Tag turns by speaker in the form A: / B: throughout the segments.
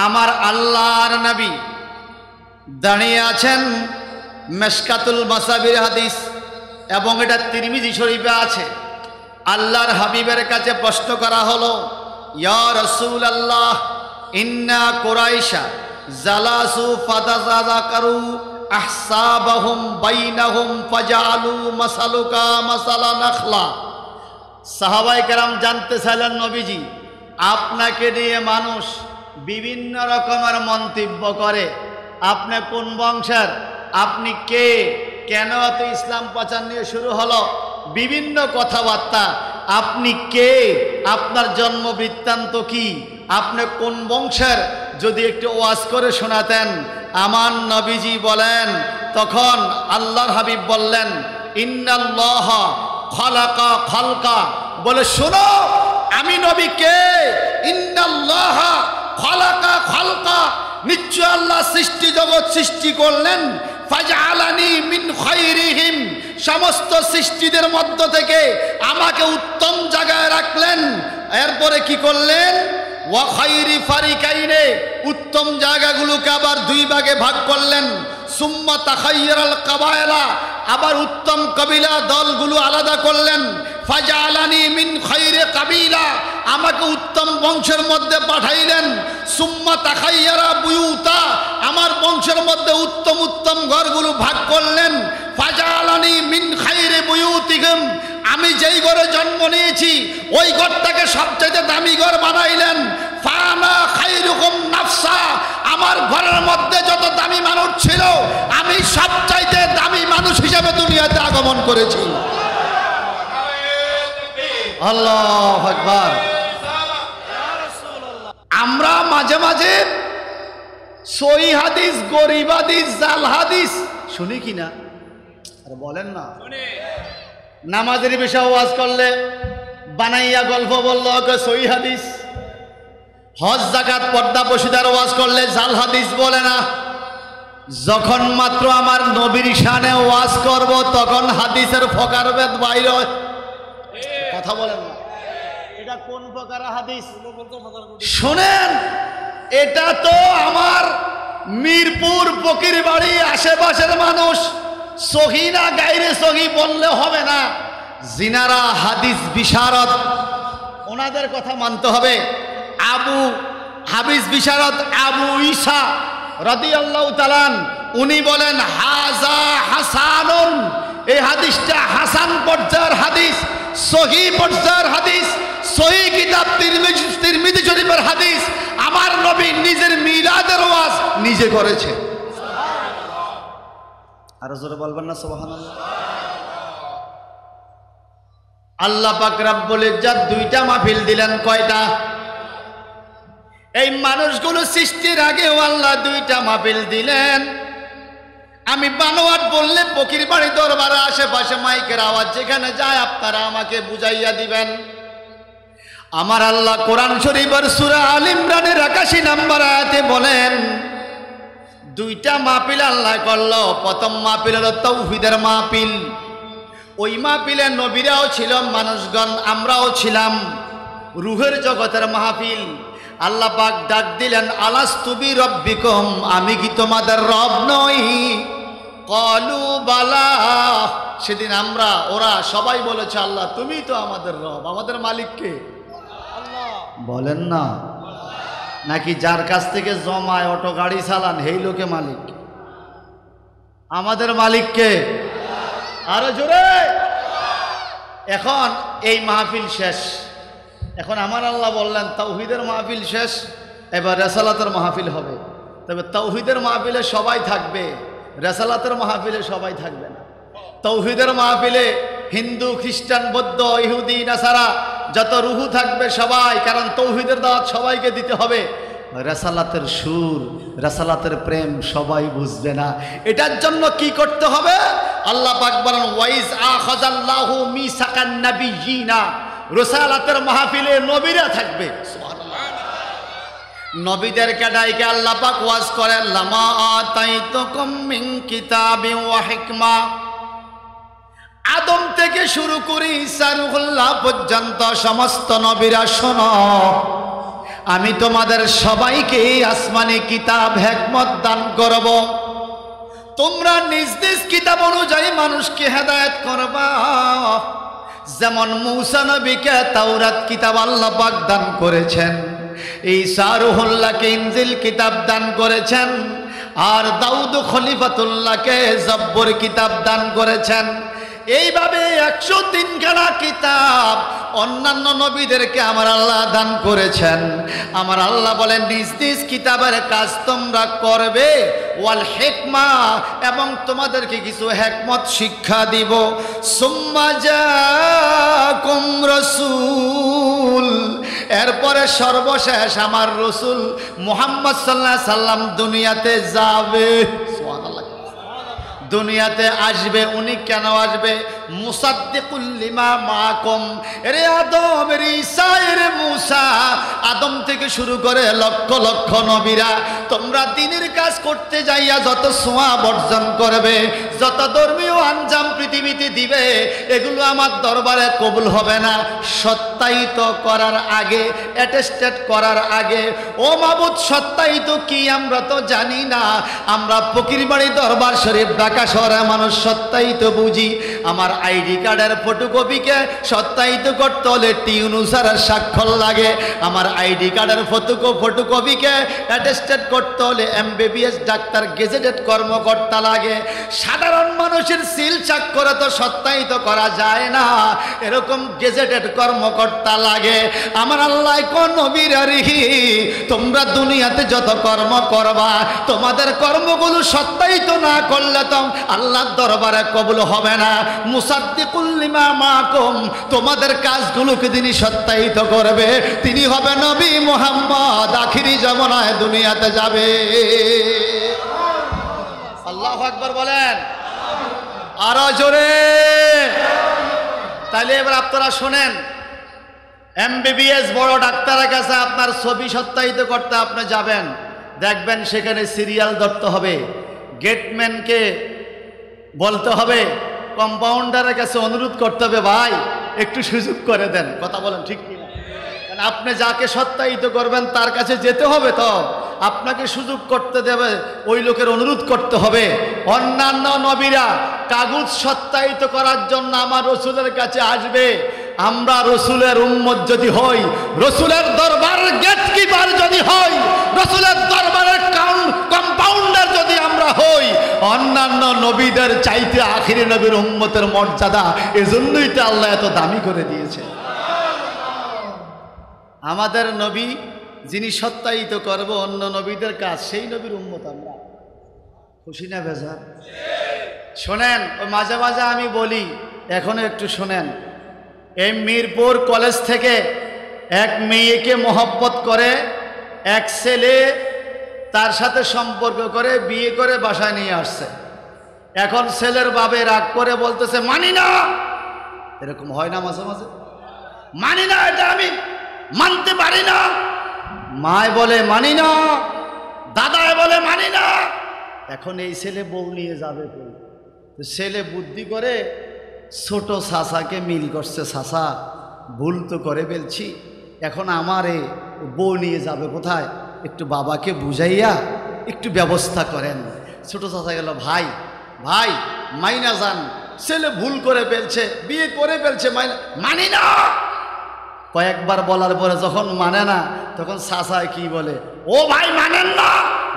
A: আমার আল্লাহর নবী দাঁড়িয়ে আছেন। মিশকাতুল মাসাবির হাদিস এবং এটা তিরমিজি শরীফে আছে। আল্লাহর হাবিবের কাছে প্রশ্ন করা হলো, ইয়া রাসূলুল্লাহ, ইন্না কুরাইশা জালাসু ফাতাযাকারু আহসাবাহুম বাইনাহুম ফাজালু মাসালুকা মাসালা নাখলা। সাহাবায়ে কেরাম জানতে চাইলেন, নবীজি আপনাকে নিয়ে মানুষ বিভিন্ন রকমের মন্তব্য করে, আপনি কোন বংশের, আপনি কে, কেন এত ইসলাম প্রচার নিয়ে শুরু হলো, বিভিন্ন কথাবার্তা, আপনি কে, আপনার জন্ম বৃত্তান্ত কি, আপনি কোন বংশের, যদি একটু ওয়াজ করে শোনাতেন। আমার নবীজি বলেন, তখন আল্লাহর হাবিব বললেন, ইন্নাল্লাহ খালাকা খালকা, বলে শোনো আমি নবী কে। ইন্নাল্লাহ খালাকা খালকা, নিশ্চয় আল্লাহ সৃষ্টি জগৎ সৃষ্টি করলেন। ফাজআলানি মিন খায়রিহিম, সমস্ত সৃষ্টিদের মধ্য থেকে আমাকে উত্তম জায়গায় রাখলেন। এরপরে কি করলেন, ওয়া খায়রি ফারিকাইনে, উত্তম জায়গাগুলোকে আবার দুই ভাগে ভাগ করলেন। সুম্মা তাখায়্যারাল কাবায়লা, আবার উত্তম কবিলা দলগুলো আলাদা করলেন। ফাজআলানি মিন খায়রি কাবিলা, আমাকে উত্তম বংশের মধ্যে পাঠাইলেন। সুম্মা তাখায়্যারা বুয়ুতা, আমার বংশের মধ্যে উত্তম উত্তম ঘরগুলো ভাগ করলেন। ফাজআলানি মিন খায়রি বুয়ুতিহিম, আমি যেই ঘরে জন্ম নিয়েছি ওই ঘরটাকে সবচেয়ে দামি ঘর বানাইলেন। ফানা খায়রুকুম নাফসা, আমার ঘরের মধ্যে যত দামি মানুষ ছিল আমি সবচাইতে দামি মানুষ হিসেবে দুনিয়াতে আগমন করেছি। আল্লাহু আকবার। আমরা মাঝে মাঝে সহিহ হাদিস, গরীব হাদিস, জাল হাদিস শুনি কিনা, আরে বলেন না। নামাজের বিষয়ে ওয়াজ করলে বানাইয়া গল্প বললো সহিহ হাদিস, হজ যাকাত পর্দা বশিদার ওয়াজ করলে জাল হাদিস বলে না। যখন মাত্র আমার নবীর শানে ওয়াজ করব তখন হাদিসের ফকারভেদ বাইরে হয়। কথা বলেন না, এটা কোন প্রকার হাদিস শোনেন। এটা তো আমার মিরপুর ফকির বাড়ি আশেপাশের মানুষ সহি না গায়রে সহি বললে হবে না। জিনারা হাদিস বিশারদ, ওনাদের কথা মানতে হবে। আবু হাদিস বিশারদ আবু ঈসা রাদিয়াল্লাহু তাআলা উনি বলেন, হাজা হাসানুন, এই হাদিসটা হাসান পর্যায়ের হাদিস, সহি পর্যায়ের হাদিস, সহি কিতাব তিরমিজি শরীফের হাদিস। আমার নবী নিজের মিলাদের ওয়াজ নিজে করেছে। আর জোরে বলবেন না সুবহানাল্লাহ। আল্লাহ পাক রব্বুল ইজ্জত দুইটা মাহফিল দিলেন। কয়টা? এই মানুষগুলো সৃষ্টির আগে আল্লাহ দুইটা মাহফিল দিলেন। আমি বানোয়াট বললে ফকির বাড়ি দরবারে আশেপাশে মাইকের আওয়াজ যেখানে যায় আপনারা আমাকে বুঝাইয়া দিবেন। আমার আল্লাহ কোরআন শরীফের সূরা আল ইমরানের 81 নম্বর আয়াতে বলেন, দুইটা মাহফিল আল্লাহ করলো। প্রথম মাহফিল হলো তাওহীদের মাহফিল। ওই মাহফিলে নবীরাও ছিল, মানুষগণ আমরাও ছিলাম। রূহের জগতের মাহফিল। আল্লাহ পাক ডাক দিলেন, আলাস্তু বিরব্বিকুম, আমি কি তোমাদের রব নই? ক্বালু বালা, সেদিন ওরা সবাই বলেছে, আল্লাহ তুমি তো আমাদের রব। আমাদের মালিক কে? আল্লাহ। বলেন না, নাকি যার কাছ থেকে জমায় অটো গাড়ি চালান সেই লোকে মালিক? আমাদের মালিক কে? আরো জোরে। এখন এই মাহফিল শেষ। এখন আমার আল্লাহ বললেন তাওহীদের মাহফিল শেষ, এবার রিসালাতের মাহফিল হবে। তবে তাওহীদের মাহফিলে সবাই থাকবে, রিসালাতের মাহফিলে সবাই থাকবে না। তাওহীদের মাহফিলে হিন্দু, খ্রিস্টান, বৌদ্ধ, ইহুদি, নাসারা যত রুহু থাকবে সবাই, কারণ তাওহীদের দাওয়াত সবাইকে দিতে হবে। রিসালাতের সুর, রিসালাতের প্রেম সবাই বুঝবে না। এটার জন্য কি করতে হবে? আল্লাহ পাক বলেন, ওয়াইজ আখাযাল্লাহু মিসাকান নাবিয়িনা, রিসালাতের মাহফিলে নবীরা থাকবে। সুবহানাল্লাহ। নবীদেরকে ডাইকে আল্লাহ পাক ওয়াজ করেন, লামা আতাইতুকুম মিন কিতাবিন ওয়া হিকমা, আদম থেকে শুরু করে ঈসা রুহুল্লাহ পর্যন্ত সমস্ত নবীরা শোনো, আমি তোমাদের সবাইকে আসমানি কিতাব হিকমত দান করব, তোমরা নিজ নিজ কিতাব অনুযায়ী মানুষকে হেদায়েত করবা। যেমন মূসা নবীকে তাওরাত কিতাব আল্লাহ পাক দান করেছেন, ঈসা রূহুল্লাহকে ইনজিল কিতাব দান করেছেন, আর দাউদ খলিফাতুল্লাহকে জব্বুর কিতাব দান করেছেন। এইভাবে 103 খানা কিতাব অন্যান্য নবীদেরকে আমার আল্লাহ দান করেছেন। আমার আল্লাহ বলেন নিজ নিজ কিতাবের কাজ তোমরা করবে, ওয়াল হিকমা, এবং তোমাদেরকে কিছু হিকমত শিক্ষা দিব। সুম্মা জাকুম রাসূল, এরপরে সর্বশেষ আমার রাসূল মুহাম্মদ সাল্লাল্লাহু আলাইহি সাল্লাম দুনিয়াতে যাবে, সুবহানাল্লাহ, দুনিয়াতে আসবে। উনি কেন আসবে? মুসাদ্দিকুল লিমা মাকুম। এরে আদম, এরে ঈসা, এরে মূসা, আদম থেকে শুরু করে লক্ষ লক্ষ নবীরা, তোমরা দ্বীনের কাজ করতে যাইয়া যত সোয়া বর্জন করবে, যত ধর্মীয় আঞ্জাম পৃথিবীতে দিবে, এগুলো আমার দরবারে কবুল হবে না। সত্যায়িত করার আগে, অ্যাটেস্টেড করার আগে, ও মাবুদ সত্যায়িত কি আমরা তো জানি না। আমরা ফকিরবাড়ি দরবার শরীফ ঢাকা শহরে মানুষ সত্যায়িত বুঝি। আমার আইডি কার্ডের ফটোকপিকে সত্যায়িত করতে হলে টিউনুসার স্বাক্ষর লাগে। আমার আইডি কার্ডের ফটোকপিকে অ্যাটেস্টেড করতে হলে MBBS ডাক্তার গেজেটেড কর্মকর্তা লাগে। সাধারণ মানুষের সিল স্বাক্ষরে তো সত্যায়িত করা যায় না, এরকম গেজেটেড কর্মকর্তা লাগে। আমার আল্লাহ কোন নবীর আরিহি, তোমরা দুনিয়াতে যত কর্ম করবা, তোমাদের কর্মগুলো সত্যায়িত না করলে তো আল্লাহর দরবারে কবুল হবে না। মুসাদ্দিকুল লিমা মাকুম, তোমাদের কাজগুলোকে তিনি সত্যায়িত করবে। তিনি হবে নবী মুহাম্মদ, আখিরি জামানায় দুনিয়াতে যাবে। আল্লাহু আকবার বলেন আরো জোরে। তাহলে এবার আপনারা শোনেন, MBBS বড় ডাক্তারের কাছে আপনার ছবি সত্যায়িত করতে আপনি যাবেন, দেখবেন সেখানে সিরিয়াল ধরতে হবে, গেটম্যানকে বলতে হবে, কম্পাউন্ডারের কাছে অনুরোধ করতে হবে, ভাই একটু সুযোগ করে দেন। কথা বলেন ঠিক কিনা? কারণ আপনি যাকে সত্যায়িত করবেন তার কাছে যেতে হবে, তো আপনাকে সুযোগ করতে দেবে, ওই লোকের অনুরোধ করতে হবে। অন্যান্য নবীরা কাগজ সত্যায়িত করার জন্য আমার রসুলের কাছে আসবে। আমরা রসুলের উম্মত যদি হই, রসুলের দরবারের গেটকিপার যদি হই, রসুলের দরবারের কম্পাউন্ডার যদি আমরা হই, অন্যান্য নবীদের চাইতে আখিরি নবীর উম্মতের মর্যাদা এজন্যই তো আল্লাহ এত দামি করে দিয়েছে। আমাদের নবী যিনি সত্যায়িত করবে অন্য নবীদের কাজ, সেই নবীর উম্মত আমরা। খুশি না ভেজা? শোনেন, ওই মাঝে মাঝে আমি বলি, এখনো একটু শোনেন। এই মিরপুর কলেজ থেকে এক মেয়েকে মহব্বত করে এক ছেলে তার সাথে সম্পর্ক করে বিয়ে করে বাসায় নিয়ে আসছে। এখন ছেলের বাবা রাগ করে বলতেছে মানি না। এরকম হয় না মাঝে মাঝে? মানি না, এটা আমি মানতে পারি না। মায় বলে মানি না, দাদায় বলে মানি না। এখন এই ছেলে বউ নিয়ে যাবে কই? ছেলে বুদ্ধি করে ছোট চাচাকে মিল করছে, চাচা ভুল তো করে ফেলছি, এখন আমারে বউ নিয়ে যাবে কোথায়, একটু বাবাকে বুঝাইয়া একটু ব্যবস্থা করেন। ছোট চাচা গেল, ভাই ভাই মাইনা যান, ছেলে ভুল করে ফেলছে, বিয়ে করে ফেলছে, মানি না। কয়েকবার বলার পরে যখন মানে না, তখন চাচায় কি বলে, ও ভাই মানেন না?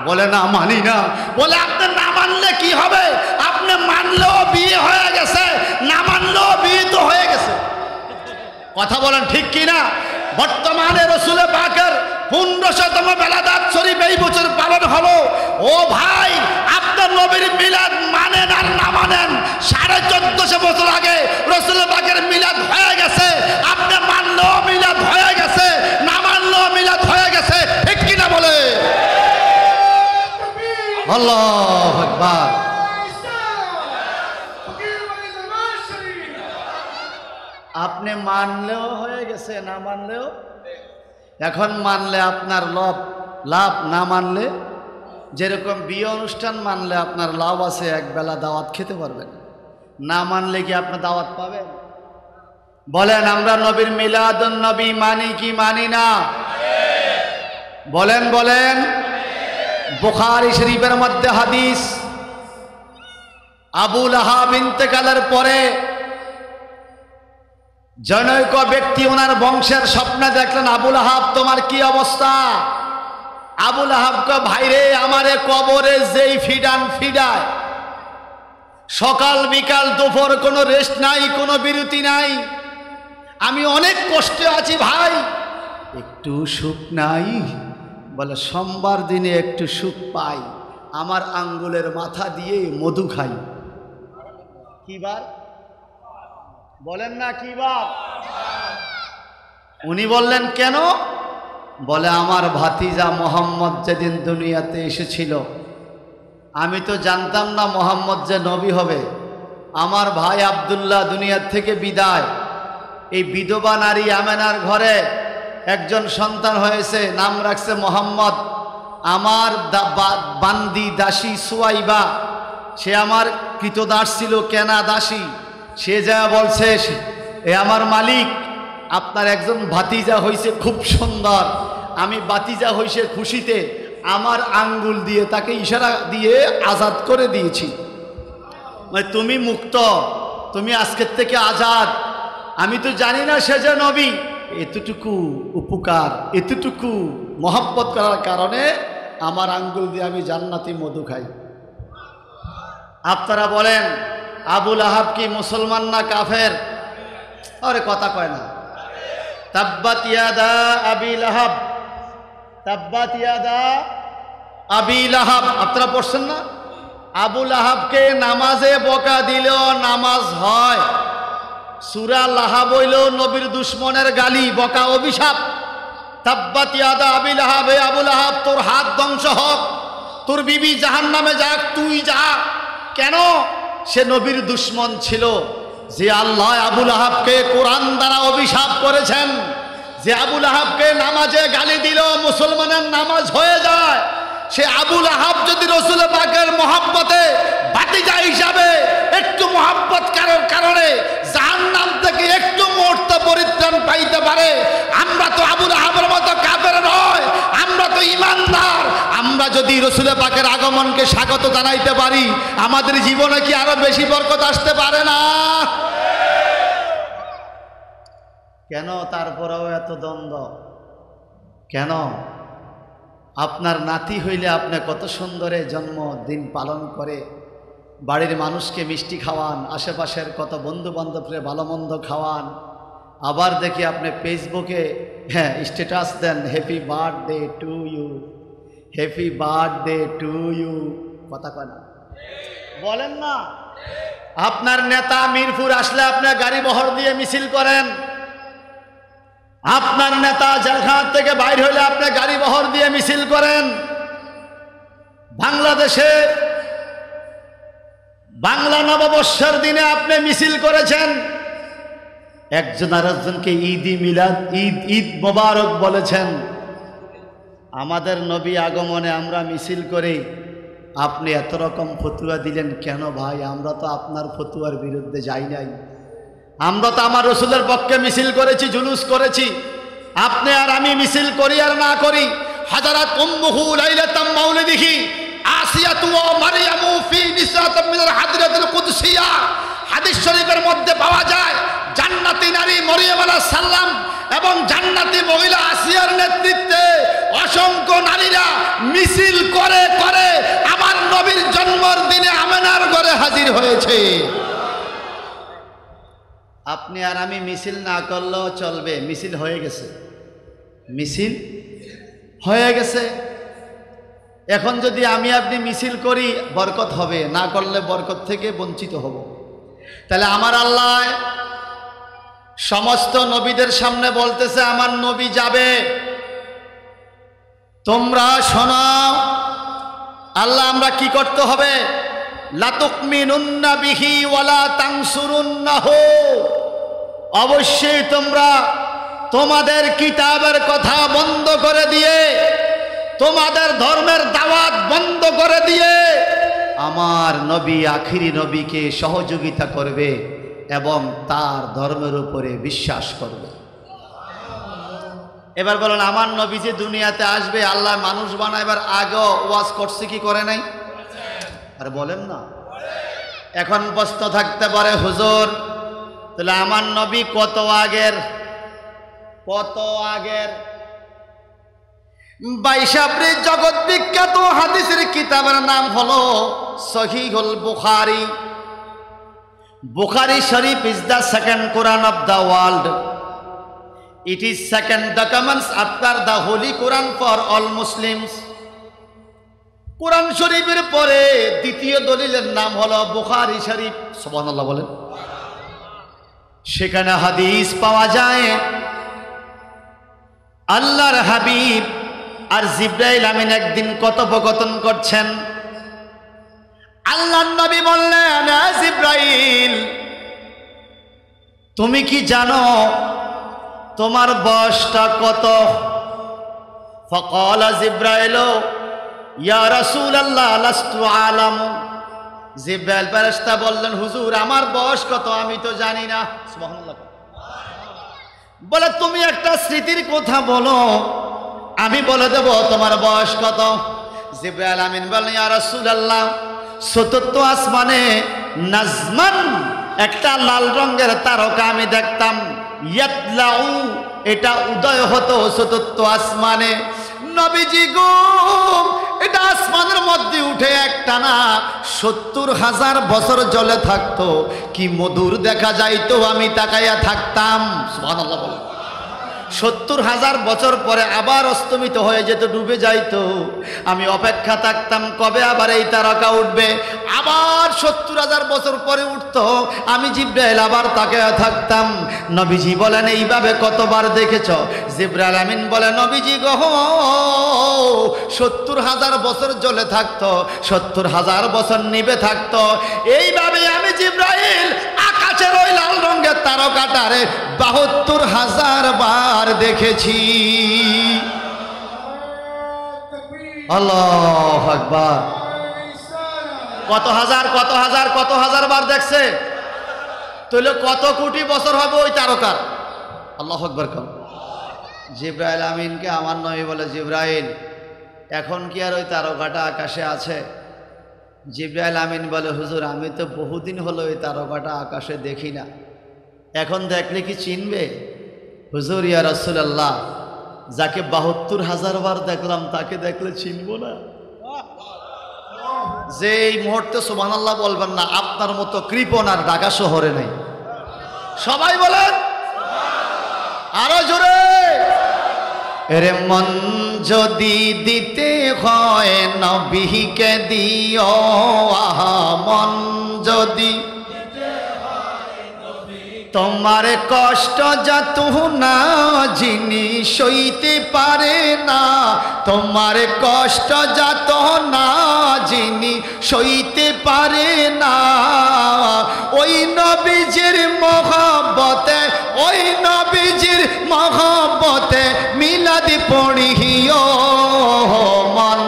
A: বলে না মানি না। বলে আপনি না মানলে কি হবে? আপনি মানলেও বিয়ে হয়ে গেছে, না মানলেও বিয়ে তো হয়ে গেছে। কথা বলেন ঠিক কি না? বর্তমানে রসুল পাকের 1500তম বেলাদাত শরীফ এই বছর পালন হলো। ও ভাই, আপনার নবীর মিলাদ মানেন আর না মানেন, 1450 বছর আগে রসুল পাকের মিলাদ হয়ে গেছে। আপনি মানলেও মিলাদ হয়ে গেছে, না মানলেও মিলাদ হয়ে গেছে। ঠিক কিনা বলে? আল্লাহু আকবার। আপনি মানলেও হয়ে গেছে, না মানলেও। এখন মানলে আপনার লাভ, না মানলে, যেরকম বিয়ে অনুষ্ঠান মানলে আপনার লাভ আছে, একবেলা দাওয়াত খেতে পারবেন, না মানলে কি আপনি দাওয়াত পাবেন? বলেন, আমরা নবীর মিলাদুন নবী মানি কি মানি না? বলেন বলেন। বুখারী শরীফের মধ্যে হাদিস, আবু লাহাব ইন্তেকালের পরে জনৈক ব্যক্তি ওনার বংশের স্বপ্নে দেখলেন, আবু লাহাব তোমার কি অবস্থা? আবু লাহাব কয়, ভাইরে আমারে কবরে যেই ফিডায়, সকাল বিকাল দুপুর কোনো রেস্ট নাই, কোনো বিরতি নাই, আমি অনেক কষ্টে আছি ভাই, একটু সুখ নাই? বলে সোমবার দিনে একটু সুখ পাই, আমার আঙ্গুলের মাথা দিয়ে মধু খাই। কি বার? বলেন না কি বার? উনি বললেন কেন? বলে আমার ভাতিজা মোহাম্মদ যেদিন দুনিয়াতে এসেছিল, আমি তো জানতাম না মোহাম্মদ যে নবী হবে। আমার ভাই আব্দুল্লাহ দুনিয়ার থেকে বিদায়, এই বিধবা নারী আমেনার ঘরে একজন সন্তান হয়েছে, নাম রাখছে মোহাম্মদ। আমার বান্দি দাসী সুয়াইবা, সে আমার কৃতদাস ছিল, কেনা দাসী, সে যা বলছে, এ আমার মালিক আপনার একজন ভাতিজা হয়েছে খুব সুন্দর, আমি ভাতিজা হয়েছে খুশিতে আমার আঙ্গুল দিয়ে তাকে ইশারা দিয়ে আজাদ করে দিয়েছি। মানে তুমি মুক্ত, তুমি আজকের থেকে আজাদ। আমি তো জানি না সে যে নবী, এতটুকু উপকার, এতটুকু মহব্বত করার কারণে আমার আঙ্গুল দিয়ে আমি জান্নাতি মধু খাই। আপনারা বলেন আবু লাহাব কি মুসলমান না কাফের? আরে কথা কয় না। তাব্বাত ইয়াদা আবি লাহাব, তাব্বাত ইয়াদা আবি লাহাব, আপনারা পড়ছেন না? আবু লাহাবকে নামাজে বকা দিলেও নামাজ হয়। সূরা লাহাব হইল নবীর দুশ্মনের গালি, বকা, অভিশাপ। তাব্বাত ইয়াদা আবি লাহাব, হে আবু লাহাব তোর হাত ধ্বংস হোক, তোর বিবি জাহান্নামে যাক, তুই যা। কেন? সে নবীর দুশ্মন ছিল। যে আল্লাহ আবু লাহাবকে কোরআন দ্বারা অভিশাপ করেছেন, যে আবু লাহাবকে নামাজে গালি দিল মুসলমানের নামাজ হয়ে যায়, সে আবু লাহাব যদি রসুল পাকের মহব্বতে ভাতিজা হিসাবে একটু মহব্বত করার কারণে জাহান্নাম থেকে একটু মুহূর্ত পরিত্রাণ পাইতে পারে, আমরা তো আবু লাহাবের মতো কাফের নয়, আমরা তো ঈমানদার। আমরা যদি রসুল পাকের আগমনকে স্বাগত জানাইতে পারি, আমাদের জীবনে কি আরো বেশি বরকত আসতে পারে না? কেন তারপরেও এত দ্বন্দ্ব? কেন? আপনার নাতি হইলে আপনি কত সুন্দরে জন্মদিন পালন করে বাড়ির মানুষকে মিষ্টি খাওয়ান, আশেপাশের কত বন্ধু বান্ধবকে ভালো মন্দ খাওয়ান, আবার দেখি আপনি ফেসবুকে স্ট্যাটাস দেন happy birthday to you, happy birthday to you. কথা কয় না? বলেন না। আপনার নেতা মিরপুর আসলে আপনি গাড়ি বহর দিয়ে মিছিল করেন, আপনার নেতা জেলখানা থেকে বাইর হইলে আপনি গাড়ি বহর দিয়ে মিছিল করেন। বাংলাদেশে বাংলা নববর্ষের দিনে আপনি মিছিল করেছেন, একজন আরেকজনকে ঈদ-ই মিলাদ, ঈদ মোবারক বলেছেন। আমাদের নবী আগমনে আমরা মিছিল করি, আপনি এত রকম ফতুয়া দিলেন কেন ভাই? আমরা তো আপনার ফতুয়ার বিরুদ্ধে যাই নাই, আমরা তো আমার রসুলের পক্ষে মিছিল করেছি, জুলুস করেছি। আপনি আর আমি মিছিল করি আর না করি, হাজারাত উম্মুহু লাইলাতাম মাউলিদিহি আসিয়াতু ওয়া মারইয়ামু ফি নিসাতাম মিনাল হাদরাতুল কুদসিয়া, হাদিস শরীফের মধ্যে পাওয়া যায় জান্নাতি নারী মরিয়ম আলাইহিস সালাম এবং জান্নাতি মহিলা আসিয়ার নেতৃত্বে অসংখ্য নারীরা মিছিল করে করে আমার নবীর জন্মদিনে আমেনার ঘরে হাজির হয়েছে। আপনি আর আমি মিছিল না করলেও চলবে, মিছিল হয়ে গেছে, মিছিল হয়ে গেছে। এখন যদি আমি আপনি মিছিল করি বরকত হবে, না করলে বরকত থেকে বঞ্চিত হব। তাহলে আমার আল্লাহ সমস্ত নবীদের সামনে বলতেছে আমার নবী যাবে, তোমরা শোনাও। আল্লাহ আমরা কি করতে হবে? লা তুকমিনুন্না বিহি ওয়ালা তানসুরুন্নাহু, অবশ্যই তোমরা তোমাদের কিতাবের কথা বন্ধ করে দিয়ে, তোমাদের ধর্মের দাওয়াত বন্ধ করে দিয়ে আমার নবী আখিরি নবীকে সহযোগিতা করবে এবং তার ধর্মের উপরে বিশ্বাস করবে। এবার বলেন আমার নবী যে দুনিয়াতে আসবে আল্লাহ মানুষ বানাইবার আগে ওয়াজ করছে কি করে নাই? আরে বলেন না। এখন প্রশ্ন থাকতে পারে হুজুর তাহলে আমার নবী কত আগের? 22 জগৎ বিখ্যাত হাদিসের কিতাবের নাম হলো সহিহুল বুখারী। বুখারী শরীফ is the second Quran of the world. It is second documents after the Holy Quran for all Muslims. কোরআন শরীফের পরে দ্বিতীয় দলিলের নাম হলো বুখারী শরীফ। সুবহানাল্লাহ বলেন। সেখানে হাদিস পাওয়া যায় আল্লাহর হাবিব আর জিবরাইল আমিন একদিন কথোপকথন করছেন। আল্লাহর নবী বললেন, জিবরাইল তুমি কি জানো তোমার বয়সটা কত? ফাকাল জিবরাইল ইয়া রাসূলুল্লাহ লাস্তু আলামু। জিবরাইল ফেরেশতা বললেন, হুজুর আমার বয়স কত আমি তো জানি না। সুবহানাল্লাহ। বলে তুমি একটা স্মৃতির কথা বলো আমি বলে দেব তোমার বয়স কত। জিবরাইল আমিন বললেন, ইয়া রাসূলুল্লাহ চতুর্থ আসমানে নাজমান একটা লাল রঙের তারকা আমি দেখতাম। ইয়াতলাউ এটা উদয় হতো চতুর্থ আসমানে। নবীজি গো এটা আসমানের মধ্যে উঠে একটানা 70,000 বছর জ্বলে থাকতো। কি মধুর দেখা যাইতো, আমি তাকাইয়া থাকতাম। সুবহানাল্লাহ বলেন। 70,000 বছর পরে আবার অস্তমিত হয়ে যেত, ডুবে যাইতো। আমি অপেক্ষা থাকতাম কবে আবার এই তারকা উঠবে। আবার 70,000 বছর পরে উঠতো, আমি জিবরাইল আবার তাকাইয়া থাকতাম। নবীজি বলেন এইভাবে কতবার দেখেছ? জিবরাইল আমিন বলে, নবীজি গো 70,000 বছর জ্বলে থাকতো, 70,000 বছর নিভে থাকতো। এইভাবে আমি জিবরাইল আকাশের ওই লাল রঙের তারকাটারে 72,000 বার দেখেছি। আল্লাহু আকবার। কত হাজার বার দেখছে? তাহলে কত কোটি বছর হবে ওই তারকার? আল্লাহু আকবার। জিবরাইল আমিনকে আমার নবী বলে, জিবরাইল এখন কি আর ওই তারকাটা আকাশে আছে? জিবরাইল আমিন বলে, হুজুর আমি তো বহুদিন হলো ওই তারকাটা আকাশে দেখি না, এখন দেখলে কি চিনবে? হুজুর ইয়া রাসূলুল্লাহ যাকে 72,000 বার দেখলাম তাকে দেখলে চিনবো না? যে এই মুহূর্তে সুবহানাল্লাহ বলবেন না আপনার মতো কৃপণ আর ঢাকা শহরে নেই। সবাই বলেন আরো জোরে। এরে মন যদি দিতে হয় নবীকে দিও, আহা মন যদি তোমার কষ্ট যত না যিনি সইতে পারে না, তোমার কষ্ট যত না যিনি সইতে পারে না, ওই নবীজির মহব্বতে, ওই নবীজির মহব্বতে মিলাদ পড়িও। মন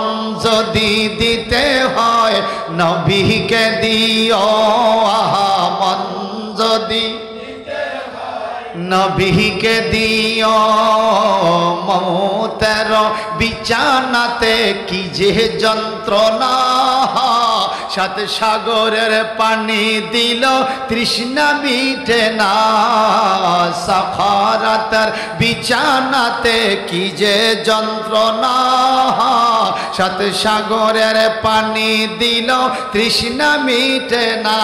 A: যদি দিতে হয় নবীকে দিও, আহা মন যদি নবীকে দিও। মৌতের বিছানাতে কি যে যন্ত্রণা, সাথে সাগরের পানি দিল তৃষ্ণা মিটে না। সাখারাতের বিছানাতে কি যে যন্ত্রণা, সাথে সাগরের পানি দিল তৃষ্ণা মিটে না।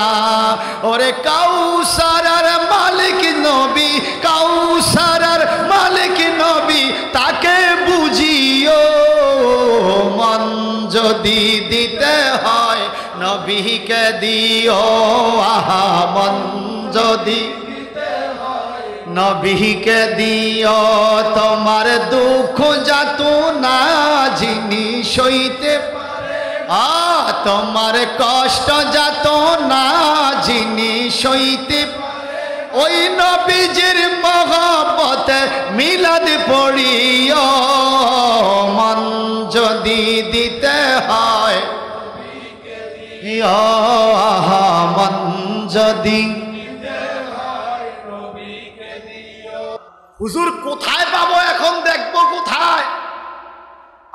A: ওরে কাউসারের মালিক নবী, কাউসারের মালিক নবী তাকে বুঝিও। মন যদি দিতে হয় নবীকে দিও, আহা মন যদি নবীকে দিও। তোমার দুঃখ যত না যিনি সইতে পারে, তোমার কষ্ট যত না যিনি সইতে পারে, ওই নবীজির মহব্বতে মিলাদ পড়িও। মন যদি দিতে হয় মন যদি হুজুর কোথায় পাবো এখন, দেখবো কোথায়?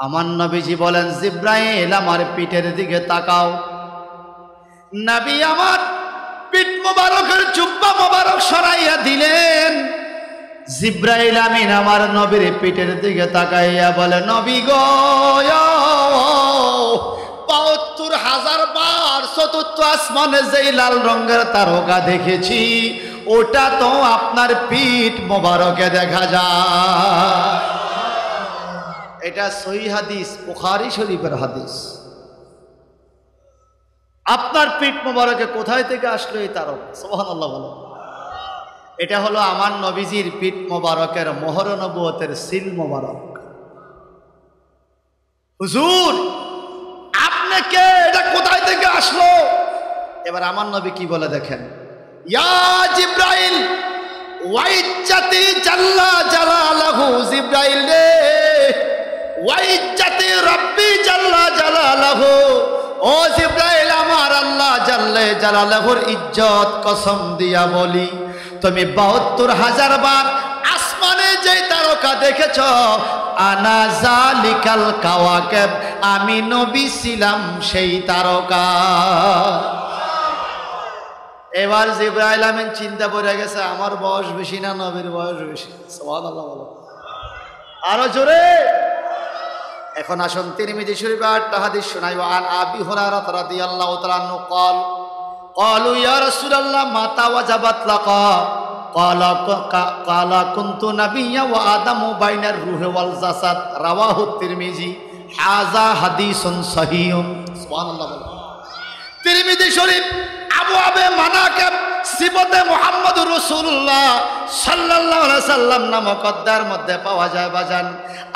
A: আমার নবীজি বলেন, জিব্রাইল আমার পিঠের দিকে তাকাও। নবী আমার পিঠ মোবারকের জুব্বা মোবারক সরাইয়া দিলেন। জিব্রাইল আমিন আমার নবীর পিঠের দিকে তাকাইয়া বলে, নবী গো, ৭২,০০০ বার চতুর্থ আসমানে যেই লাল রঙের তারকা দেখেছি, ওটা তো আপনার পিঠ মোবারকে দেখা যায়। এটা সহিহ হাদিস, বুখারী শরীফের হাদিস। আপনার পিঠ মোবারকে কোথায় থেকে আসলো এই তারকা? সুবহানাল্লাহ বলো। এটা হলো আমার নবীজির পিঠ মোবারকের মোহর নবুয়তের সিল মোবারক। হুজুর আপনি কে, এটা কোথায় থেকে আসলো? এবার আমার নবী কি বলে দেখেন, ইয়া জিব্রাইল ওয়াইজ্জাতি জাল্লা জালালাহু, জিব্রাইল রে, ওয়াইজ্জাতি রব্বি জাল্লা জালালাহু, ও জিব্রাইল আমার আল্লাহ জাল্লে জালালাহুর ইজ্জত কসম দিয়া বলি, তুমি ৭২,০০০ বার আসমানে যে তারকা দেখেছ, আনা জালিকাল কাওয়াকিব, আমি নবী ছিলাম সেই তারকা। এবার জিবরাইল আমিন চিন্তা করে গেছে, আমার বয়স বেশি না নবীর বয়স বেশি? সুবহানাল্লাহ বলো আরো জোরে। এখন আসুন তিরমিজি শরীফে একটা হাদিস শোনাই। আন আবি হুরায়রা রাদিয়াল্লাহু তাআলা আনহু قال قالوا يا رسول الله متى وجبت لك قال كنت نبيا وآدم بين الروح والجسد رواه الترمذي هذا حديث صحيح। সুবহানাল্লাহ বলো। তিরমিজি শরীফ আবু আবে মানাকিব সিফাতে মুহাম্মদুর রাসূলুল্লাহ সাল্লাল্লাহু আলাইহি সাল্লাম নামক অধ্যায়ের মধ্যে পাওয়া যায়। বাজান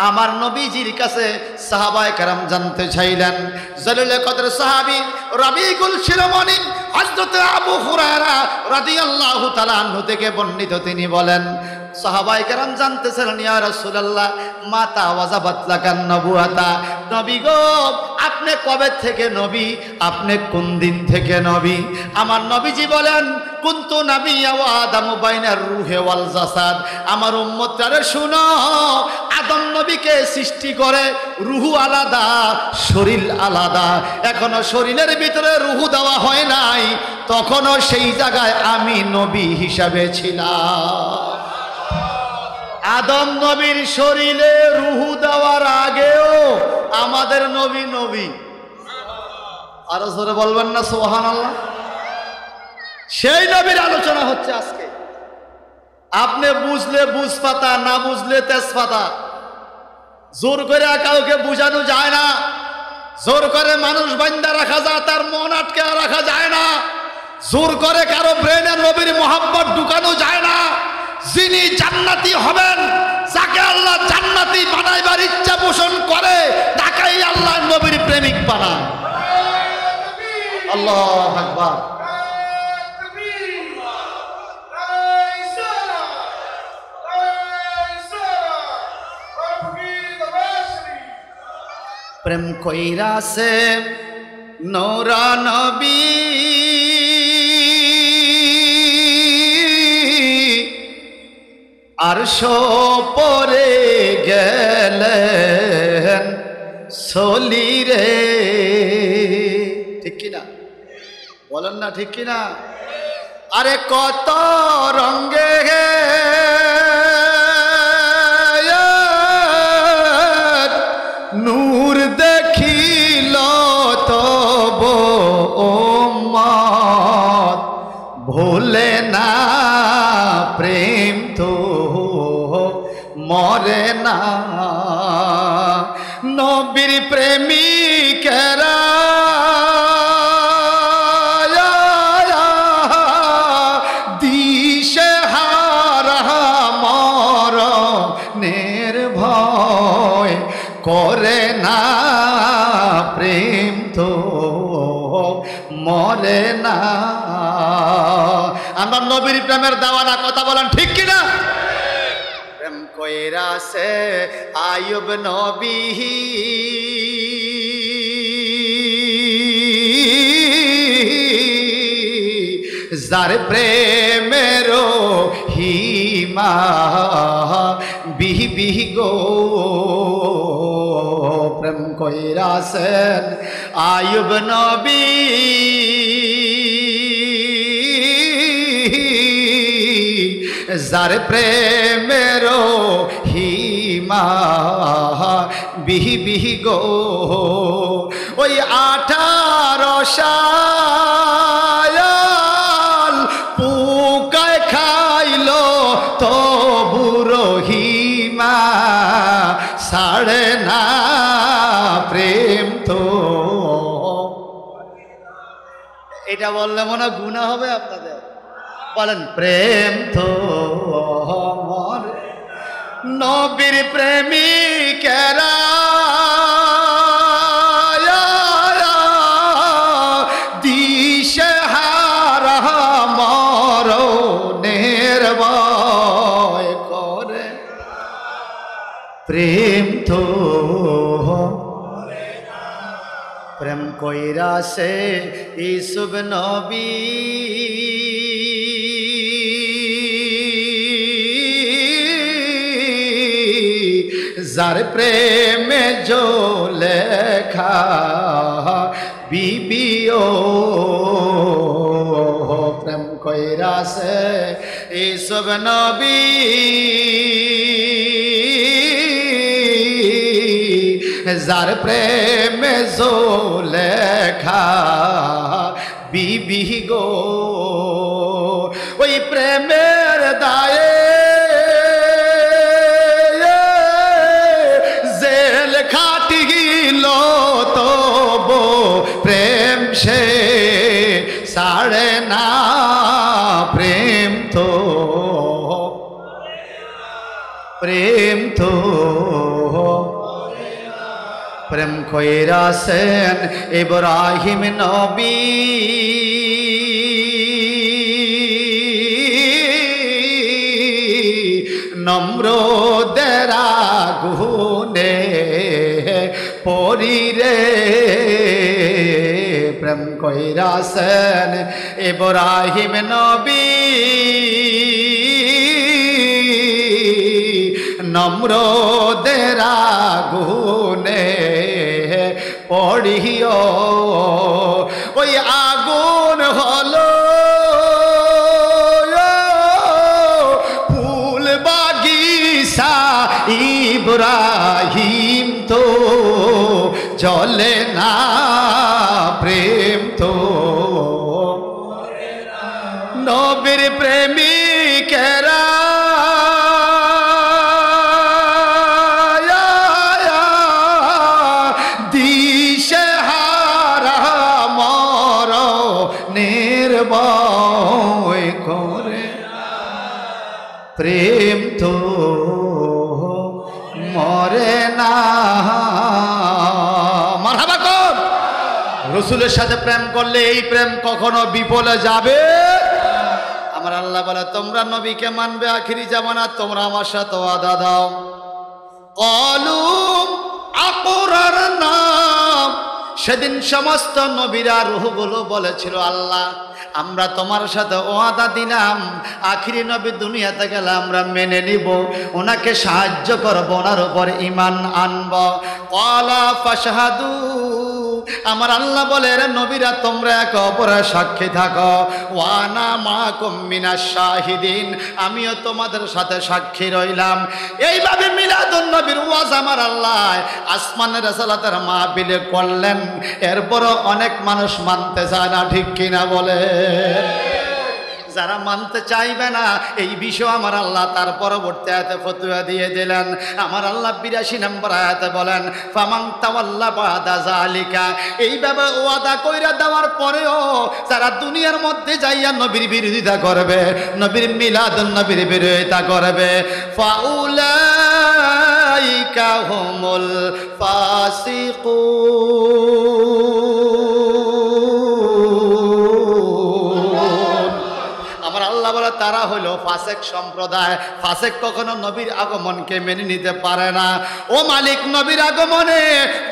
A: আমার নবীজির কাছে সাহাবায়ে কেরাম জানতে চাইলেন, জলিলে কদর সাহাবী রবিউল শিরোমণি হযরত আবু হুরায়রা রাদিয়াল্লাহু তাআলা আনহু থেকে বর্ণিত, তিনি বলেন সাহাবায়ে কেরাম জানতেছিলেন, ইয়া রাসূলুল্লাহ মাতা ওয়াজাবাত লাকান নবুয়াতা, নবী গো আপনি কবে থেকে নবী, আপনি কোন দিন থেকে নবী? আমার নবীজি বলেন, কুনতু নাবিয়্যা ওয়া আদামু বাইনার রূহি ওয়াল জাসাদ, আমার উম্মতরা শুনো, আদম নবীকে সৃষ্টি করে রুহু আলাদা শরীর আলাদা, এখনো শরীরের ভিতরে রুহু দেওয়া হয় নাই, তখনও সেই জায়গায় আমি নবী হিসাবে ছিলাম। আদম নবীর শরীরে রুহু দেওয়ার আগেও আমাদের নবী নবী। আরো জোরে বলবেন না সুবহানাল্লাহ। সেই নবীর আলোচনা হচ্ছে আজকে। আপনি বুঝলে বুঝ পাতা, না বুঝলে তেজপাতা। জোর করে কাউকে বুঝানো যায় না, জোর করে মানুষ বান্দা রাখা যায়, তার মন আটকে রাখা যায় না, জোর করে কারো ব্রেনে নবীর মোহাব্বত ঢুকানো যায় না। যিনি জান্নাতি হবেন, যাকে আল্লাহ জান্নাতি বানাইবার ইচ্ছা পোষণ করে, তাকেই আল্লাহ নবীর প্রেমিক বানায়। আল্লাহু আকবার। প্রেম কইরাছে নূরা নবী, আরশ পরে গেলেন সলিরে। ঠিক কিনা বলেন না, ঠিক কিনা? আরে কত রঙে নূর দেখিল তব উম্মত, ভুলে না প্রেম তো মরে না। নবীর প্রেমিকেরা দিশে হারা মরণের ভয় করে না, প্রেম তো মরে না। আমরা নবীর প্রেমের দেওয়ানা, কথা বলেন ঠিক কিনা? প্রেম কইরাছে আইয়ুব নবী, যার প্রেমেরও হিমা বিহি বিহি গো প্রেম কইরাছেন আয়ুব নবী যার প্রেমের হিমা বিহি বিহি গো ওই 18 সাল পুকায় খাইল তো বুড়ো হিমা ছাড়ে না প্রেম তো। এটা বললে মনে গুনাহ হবে আপনাদের, বলেন প্রেম তো মরে নবীর প্রেমিকেরা দিশে হারা মরণের ভয় করে প্রেম তো প্রেম কইরাছে ইসুব নবী যার প্রেমে जो লেখা বিবিও প্রেম কইরাছে ইসুব নবী যার প্রেমে जो লেখা বিবি গো ওই প্রেমের দায়ে জেল খাটিল তো প্রেম সে ছাড়ে না প্রেম তো প্রেম তো প্রেম কইরাছেন ইব্রাহিম নবী নম্রদের আগুনে পরিরে প্রেম কইরাছেন ইব্রাহিম নবী নম্রদের আগুনে পড়িও ওই আগুন হলো ফুল বাগিচা ইব্রাহিম তো জ্বলে না প্রেম তো নবীর প্রেমিকেরা ভয় করে প্রেম তো মরে না। মারহাবা কর রাসূলের সাথে প্রেম করলে এই প্রেম কখনো বিফলে যাবে। আমার আল্লাহ বলে তোমরা নবীকে মানবে আখিরি জামানা, তোমরা আমার সাথে ওয়াদা দাও। ক্বালু আকরারনা, সেদিন সমস্ত নবীরা রূহগুলো বলেছিল আল্লাহ আমরা তোমার সাথে ওয়াদা দিলাম আখিরি নবী দুনিয়াতে গেলে আমরা মেনে নিব, ওনাকে সাহায্য করব, ওনার উপর ঈমান আনব। ক্বালা ফাশহাদু, আমার আল্লাহ বলে রে নবীরা তোমরা একে অপরের সাক্ষী থাকো। ওয়ানা মাকুম মিনাশ শাহিদিন, আমিও তোমাদের সাথে সাক্ষী রইলাম। এইভাবে মিলাদুন নবীর ওয়াজ আমার আল্লাহ আসমানের রাসালাতের মাহফিলে করলেন। এরপরও অনেক মানুষ মানতে চায় না, ঠিক কিনা বলে? যারা মানতে চাইবে না এই বিষয় আমার আল্লাহ তার পরবর্তী আয়াতে ফতোয়া দিয়ে দিলেন। আমার আল্লাহ 82 নম্বর আয়াতে বলেন ফামান তাওয়াল্লা বাদা যালিকা, এইভাবে ওয়াদা কইরা দেওয়ার পরেও যারা দুনিয়ার মধ্যে যাইয়া নবীর বিরোধিতা করবে, নবীর মিলাদুন নবীর বিরোধিতা করবে, ফাউলাইকা হুমুল ফাসিকুন, তারা হলো ফাসেক সম্প্রদায়। ফাসেক কখনো নবীর আগমনকে মেনে নিতে পারে না। ও মালিক, নবীর আগমনে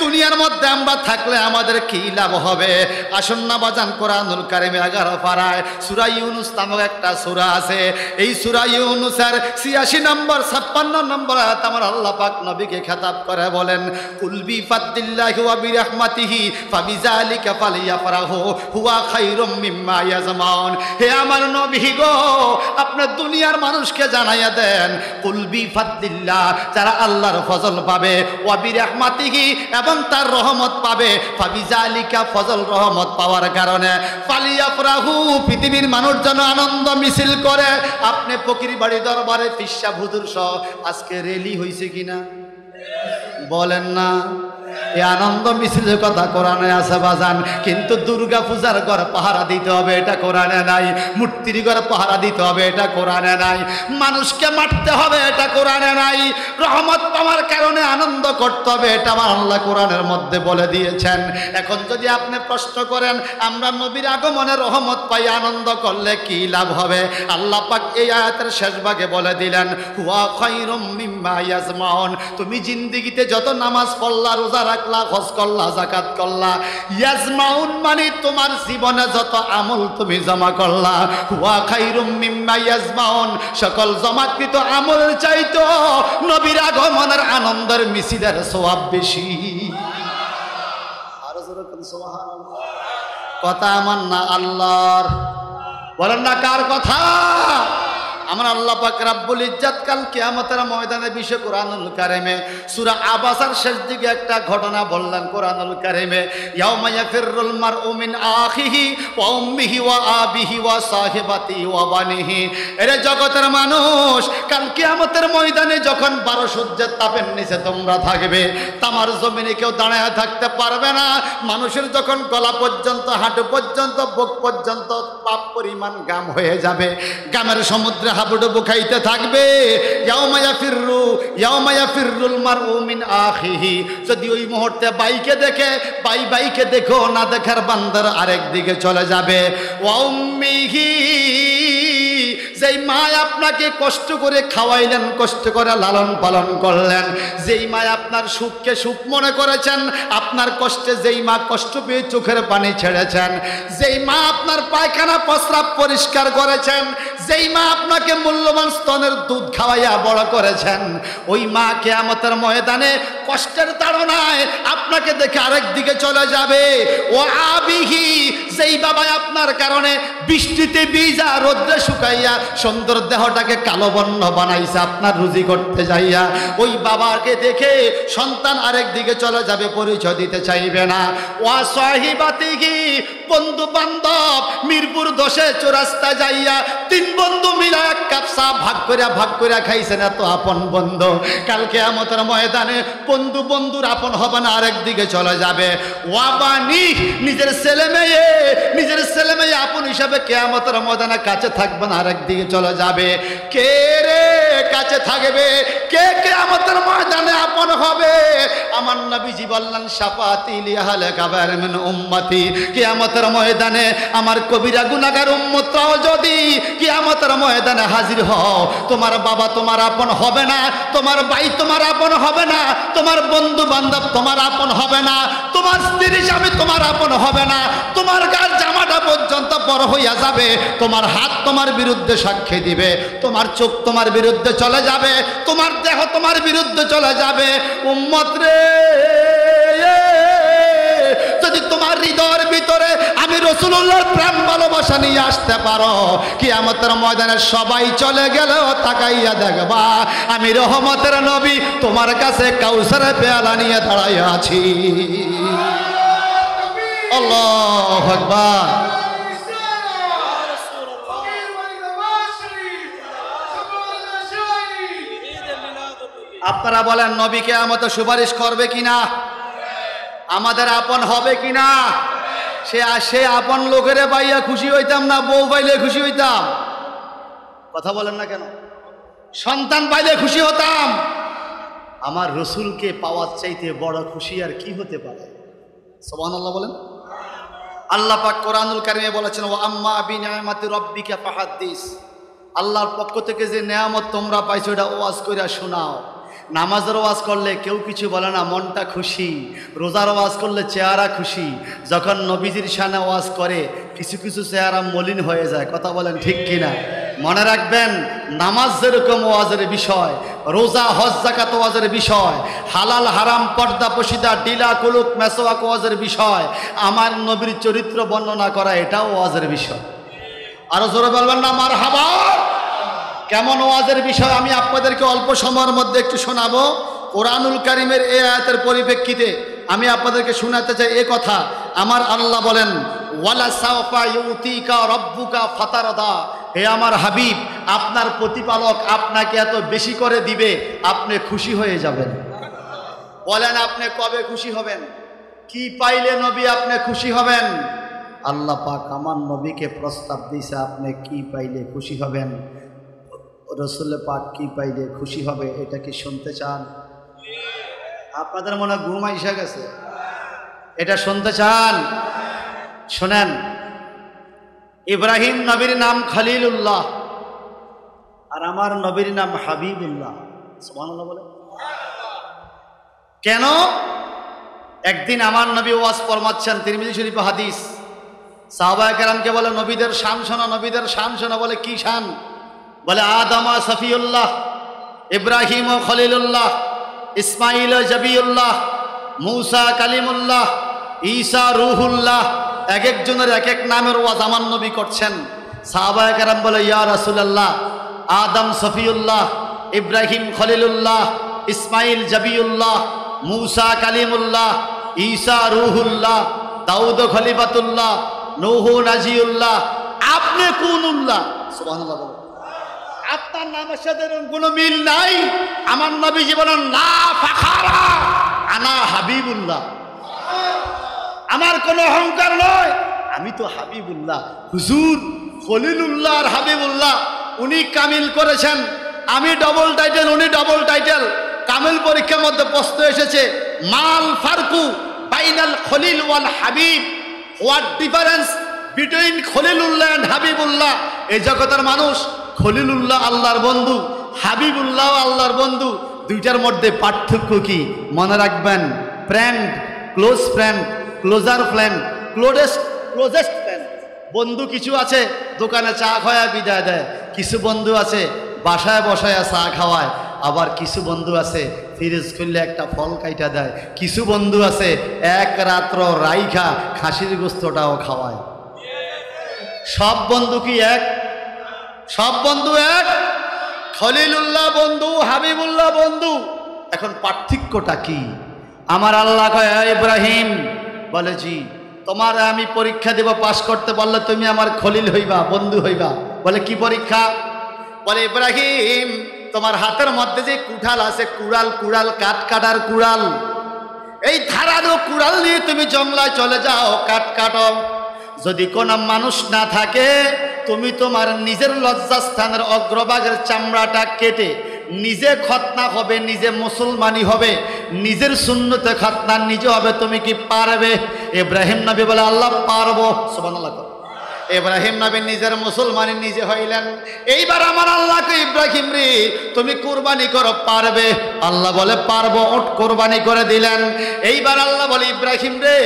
A: দুনিয়ার মধ্যে আমরা থাকলে আমাদের কি লাভ হবে? আসুন না বাজান, কোরআনুল কারিমে 11 পারায় সূরা ইউনূস নামক একটা সূরা আছে। এই সূরা ইউনূসের 86 নম্বর 56 নম্বর আয়াত আমার আল্লাহ পাক নবীকে খেতাব করে বলেন, কুল বিফাদ্দিল্লাহি ওয়া বিরহমাতিহি ফাবিযালিকা ফালিয়াফরাহু হুয়া খায়রুম মিম্মা ইয়াজমাউন। হে আমার নবী গো, আপনি দুনিয়ার মানুষকে জানাইয়া দেন, কুল বিফাদ্দিল্লাহ, যারা আল্লাহর ফজল পাবে, ওয়া বিরহমাতিহি, এবং তার রহমত পাবে, ফাবিযালিকা, ফজল রহমত পাওয়ার কারণে, ফালিয়াফরাহু, পৃথিবীর মানুষ যেন আনন্দ মিছিল করে। আপনি ফকির বাড়ি দরবারে ফিসা হুজুর সহ আজকে রেলি হয়েছে কিনা বলেন না? এই আনন্দ মিছিলের কথা কোরআনে আছে বাজান, কিন্তু দুর্গা পূজার ঘর পাহারা দিতে হবে এটা কোরআনে নাই। মূর্তির ঘর পাহারা দিতে হবে এটা কোরআনে নাই। মানুষকে মারতে হবে এটা কোরআনে নাই। রহমত পাওয়ার কারণে আনন্দ করতে হবে এটা আমার আল্লাহ কোরআনের মধ্যে বলে দিয়েছেন। এখন যদি আপনি প্রশ্ন করেন আমরা নবীর আগমনে রহমত পাই, আনন্দ করলে কি লাভ হবে? আল্লাহ পাক এই আয়াতের শেষ ভাগে বলে দিলেন, হুয়া খায়রুম মিম্মা ইয়াজমাউন। তুমি জিন্দেগিতে যত নামাজ পড়লা, রোজা রাখলা, হজ করলা, যাকাত করলা, ইয়াজমাউন মানে তোমার জীবনে যত আমল তুমি জমা করলা, হুয়া খায়রুম মিম্মা ইয়াজমাউন, সকল জমাকৃত আমলের চাইতো নবীর আগমনের আনন্দের মিছিলের সওয়াব বেশি। আরো জোরে কোন সুবহানাল্লাহ। কথা আমার না আল্লাহর, বলেন না কার কথা? আমার আল্লাহ পাক রব্বুল ইজ্জত কাল কিয়ামতের ময়দানে বিশ্ব কোরআনুল কারিমে সূরা আবাসার শেষ দিকে একটা ঘটনা বললেন কোরআনুল কারিমে, ইয়াউমা ইয়াফিরুল মারউ মিন আখিহি ওয়া উম্মিহি ওয়া আবিহি ওয়া সাহিবাতি ওয়া বানিহি। এরে জগতের মানুষ, কাল কিয়ামতের ময়দানে যখন 12 সূর্যের তাপের নিচে তোমরা থাকবে, তামার জমিনে কেউ দাঁড়ায় থাকতে পারবে না। মানুষের যখন গলা পর্যন্ত, হাঁটু পর্যন্ত, বুক পর্যন্ত পাপ পরিমাণ গাম হয়ে যাবে, গামের সমুদ্রে হাবুডুবু খাইতে থাকবে। ইয়াউমা ইয়াফিরুল মারউ মিন আখিহি। যদি ওই মুহূর্তে বাইকে দেখে, বাইকে দেখো না দেখার বান্দার আরেক দিকে চলে যাবে। ওয়া উম্মিহি, যেই মা আপনাকে কষ্ট করে খাওয়াইলেন, কষ্ট করে লালন পালন করলেন, যেই মা আপনার সুখকে সুখ মনে করেছেন, আপনার কষ্টে যেই মা কষ্ট পেয়ে চোখের পানি ছেড়েছেন, যেই মা আপনার পায়খানা প্রস্রাব পরিষ্কার করেছেন, যেই মা আপনাকে মূল্যবান স্তনের দুধ খাওয়াইয়া বড় করেছেন, ওই মা কিয়ামতের ময়দানে কষ্টের তাড়নায় আপনাকে দেখে আরেক দিকে চলে যাবে। ও আবিহি, যেই বাবা আপনার কারণে বৃষ্টিতে ভিজা, রোদ্রে শুকাইয়া সুন্দর দেহটাকে কালো বর্ণ বানাইছে আপনার রুজি করতে যাইয়া, ওই বাবাকে দেখে সন্তান আরেক দিকে চলে যাবে, পরিচয় দিতে চাইবে না। ওয়া সাহিবাতিহি, বন্ধু বান্ধব মিরপুর 10-এ চৌরাস্তা যাইয়া 3 বন্ধু মিলা 1 কাপ চা ভাগ করে খাইছেন, এত আপন বন্ধু। কাল কিয়ামতের ময়দানে বন্ধুর আপন হবে না, আরেক দিকে চলে যাবে। ওয়া বানি, নিজের ছেলে মেয়ে আপন হিসাবে কিয়ামতের ময়দানে কাছে থাকবে না, আরেক দিকে চলে যাবে। কে রে কাছে থাকবে, কে কিয়ামতের ময়দানে আপন হবে? আমার নবীজি বললেন, শাফাতি লিআহলে কাবায়ের মিন উম্মতি। কিয়ামতের ময়দানে আমার কবিরা গুনাহগার উম্মতরাও যদি কিয়ামতের ময়দানে হাজির হও, তোমার বাবা তোমার আপন হবে না, তোমার ভাই তোমার আপন হবে না, তোমার বন্ধু বান্ধব তোমার আপন হবে না, তোমার স্ত্রী স্বামী তোমার আপন হবে না, তোমার গার জামাটা পর্যন্ত বড় হইয়া যাবে, তোমার হাত তোমার বিরুদ্ধে সাক্ষী দিবে, তোমার চোখ তোমার বিরুদ্ধে চলে যাবে, তোমার দেহ তোমার বিরুদ্ধে চলে যাবে। উম্মত রে, যদি তোমার হৃদয়ের ভিতরে আমি রাসূলুল্লাহর প্রেম ভালোবাসা নিয়ে আসতে পারো, কিয়ামতের ময়দানে সবাই চলে গেলেও তাকাইয়া দেখবা আমি রহমতের নবী তোমার কাছে কাউসারের পেয়ালা নিয়ে দাঁড়াই আছি। আল্লাহু আকবার। আপনারা বলেন নবী কিয়ামতে সুপারিশ করবে কিনা? আমাদের আপন হবে কিনা? সে আপন লোকেরে পাইয়া খুশি হইতাম না, বউ পাইলে খুশি হইতাম? কথা বলেন না কেন? সন্তান পাইলে খুশি হতাম। আমার রসুলকে পাওয়ার চাইতে বড় খুশি আর কি হতে পারে? সুবহানাল্লাহ বলেন। আল্লাহ পাক কোরআনুল কারিমে বলেছেন, ওয়া আম্মা বিনিআমাতি রাব্বিকা ফাহাদ্দিস। আল্লাহর পক্ষ থেকে যে নেয়ামত তোমরা পাইছো এটা ওয়াজ কইরা শোনাও। নামাজের ওয়াজ করলে কেউ কিছু বলে না, মনটা খুশি। রোজার ওয়াজ করলে চেহারা খুশি। যখন নবীজির শানে ওয়াজ করে কিছু কিছু চেহারা মলিন হয়ে যায়। কথা বলেন ঠিক কিনা? মনে রাখবেন, নামাজ যেরকম ওয়াজের বিষয়, রোজা হজ যাকাত ওয়াজের বিষয়, হালাল হারাম পর্দা পশিদা ডিলা কুলুক মেসওয়াক ওয়াজের বিষয়, আমার নবীর চরিত্র বর্ণনা করা এটাও ওয়াজের বিষয়। আরো জোরে বলবেন না মারহাবা? কেমন ওয়াজের বিষয় আমি আপনাদেরকে অল্প সময়ের মধ্যে একটু শোনাবো। কোরআনুল কারীমের এই আয়াতের পরিপ্রেক্ষিতে আমি আপনাদেরকে শোনাতে চাই এ কথা। আমার আল্লাহ বলেন, ওয়ালা সাওফা ইউতিকা রাব্বুকা ফাতারদা, হে আমার হাবিব, আপনার প্রতিপালক আপনাকে এত বেশি করে দিবে আপনি খুশি হয়ে যাবেন। বলেন আপনি কবে খুশি হবেন? কি পাইলে নবী আপনি খুশি হবেন? আল্লাহ পাক আমার নবীকে প্রস্তাব দিয়েছে, আপনি কি পাইলে খুশি হবেন? রসুল পাক কি পাইলে খুশি হবে, এটা কি শুনতে চান? আপনাদের মনে ঘুম আইসা গেছে? এটা শুনতে চান? শোনেন, ইব্রাহিম নবীর নাম খলিলুল্লাহ আর আমার নবীর নাম হাবিবুল্লাহ। সুবহানাল্লাহ বলে। কেন? একদিন আমার নবী ওয়াজ ফরমাচ্ছেন, তিরমিজি শরীফ হাদিস। সাহাবায়ে কেরামকে বলে, নবীদের শান শোনা, নবীদের শান শোনা। বলে কি শান? বলে আদম সফিউল্লাহ, ইব্রাহিম খলিলুল্লাহ, ইসমাইল জবিউল্লাহ, মুসা কালিমুল্লাহ, ঈসা রুহুল্লাহ। এক একজনের এক এক নামের ওয়াজ আমার নবী করছেন। সাহাবায়ে কেরাম বলে, ইয়া রাসূলুল্লাহ, আদম সফিউল্লাহ, ইব্রাহিম খলিলুল্লাহ, ইসমাইল জবিউল্লাহ, মুসা কালিমুল্লাহ, ঈসা রুহুল্লাহ, দাউদ খলিফাতুল্লাহ, নূহ নাজিউল্লাহ, আপনি কোনউল্লাহ? সুবহানাল্লাহ বলে। আপনার নামের সাথে কোনো মিল নাই। আমার নবীজি বলেন, লা ফাখারা, আনা হাবিবুল্লাহ। আমার কোনো অহংকার নয়, আমি তো হাবিবুল্লাহ। হুজুর খলিলুল্লাহ আর হাবিবুল্লাহ উনি কামিল করেছেন, আমি ডবল টাইটেল, উনি ডবল টাইটেল। কামিল পরীক্ষার মধ্যে প্রশ্ন এসেছে, মাল ফারকু বাইনাল খলিল ওয়াল হাবিব, হোয়াট ডিফারেন্স বিটুইন খলিলুল্লাহ এন্ড হাবিবুল্লাহ? এই জগতের মানুষ খলিলুল্লাহ আল্লাহর বন্ধু, হাবিবুল্লাহ আল্লাহর বন্ধু, দুইটার মধ্যে পার্থক্য কি? মনে রাখবেন, friend, close friend, closer friend, closest friend. বন্ধু কিছু আছে দোকানে চা খাওয়ায় বিদায় দেয়, কিছু বন্ধু আছে বাসায় বসায় চা খাওয়ায়, আবার কিছু বন্ধু আছে ফ্রিজ খুললে একটা ফল কাইটা দেয়, কিছু বন্ধু আছে এক রাত্র রাইখা খাসির গোস্তটাও খাওয়ায়। সব বন্ধু কি এক? সব বন্ধু এক? খলিলুল্লাহ বন্ধু, হাবিবুল্লাহ বন্ধু। এখন পার্থক্যটা কি? আমার আল্লাহ কয়, ইব্রাহিম, বলে জি, তোমার আমি পরীক্ষা দেব, পাশ করতে পারলে তুমি আমার খলিল হইবা, বন্ধু হইবা। বলে কি পরীক্ষা? বলে ইব্রাহিম, তোমার হাতের মধ্যে যে কুড়াল আছে, কুড়াল কাঠ কাটার কুড়াল, এই ধারালো কুড়াল নিয়ে তুমি জঙ্গলায় চলে যাও, কাঠ কাটো। যদি কোনো মানুষ না থাকে, তুমি তোমার নিজের লজ্জাস্থানের অগ্রভাগের চামড়াটা কেটে নিজে খতনা হবে, নিজে মুসলমানি হবে, নিজের সুন্নতে খতনা নিজে হবে। তুমি কি পারবে? ইব্রাহিম নবী বলে, আল্লাহ পারবো। সুবহানাল্লাহ। ইব্রাহিম নবী নিজের মুসলমানি নিজে হইলেন। এইবার আমার আল্লাহকে, ইব্রাহিম রে তুমি কুরবানি করো, পারবে? আল্লাহ বলে পারবো, ওট কুরবানি করে দিলেন। এইবার আল্লাহ বলে, ইব্রাহিম রে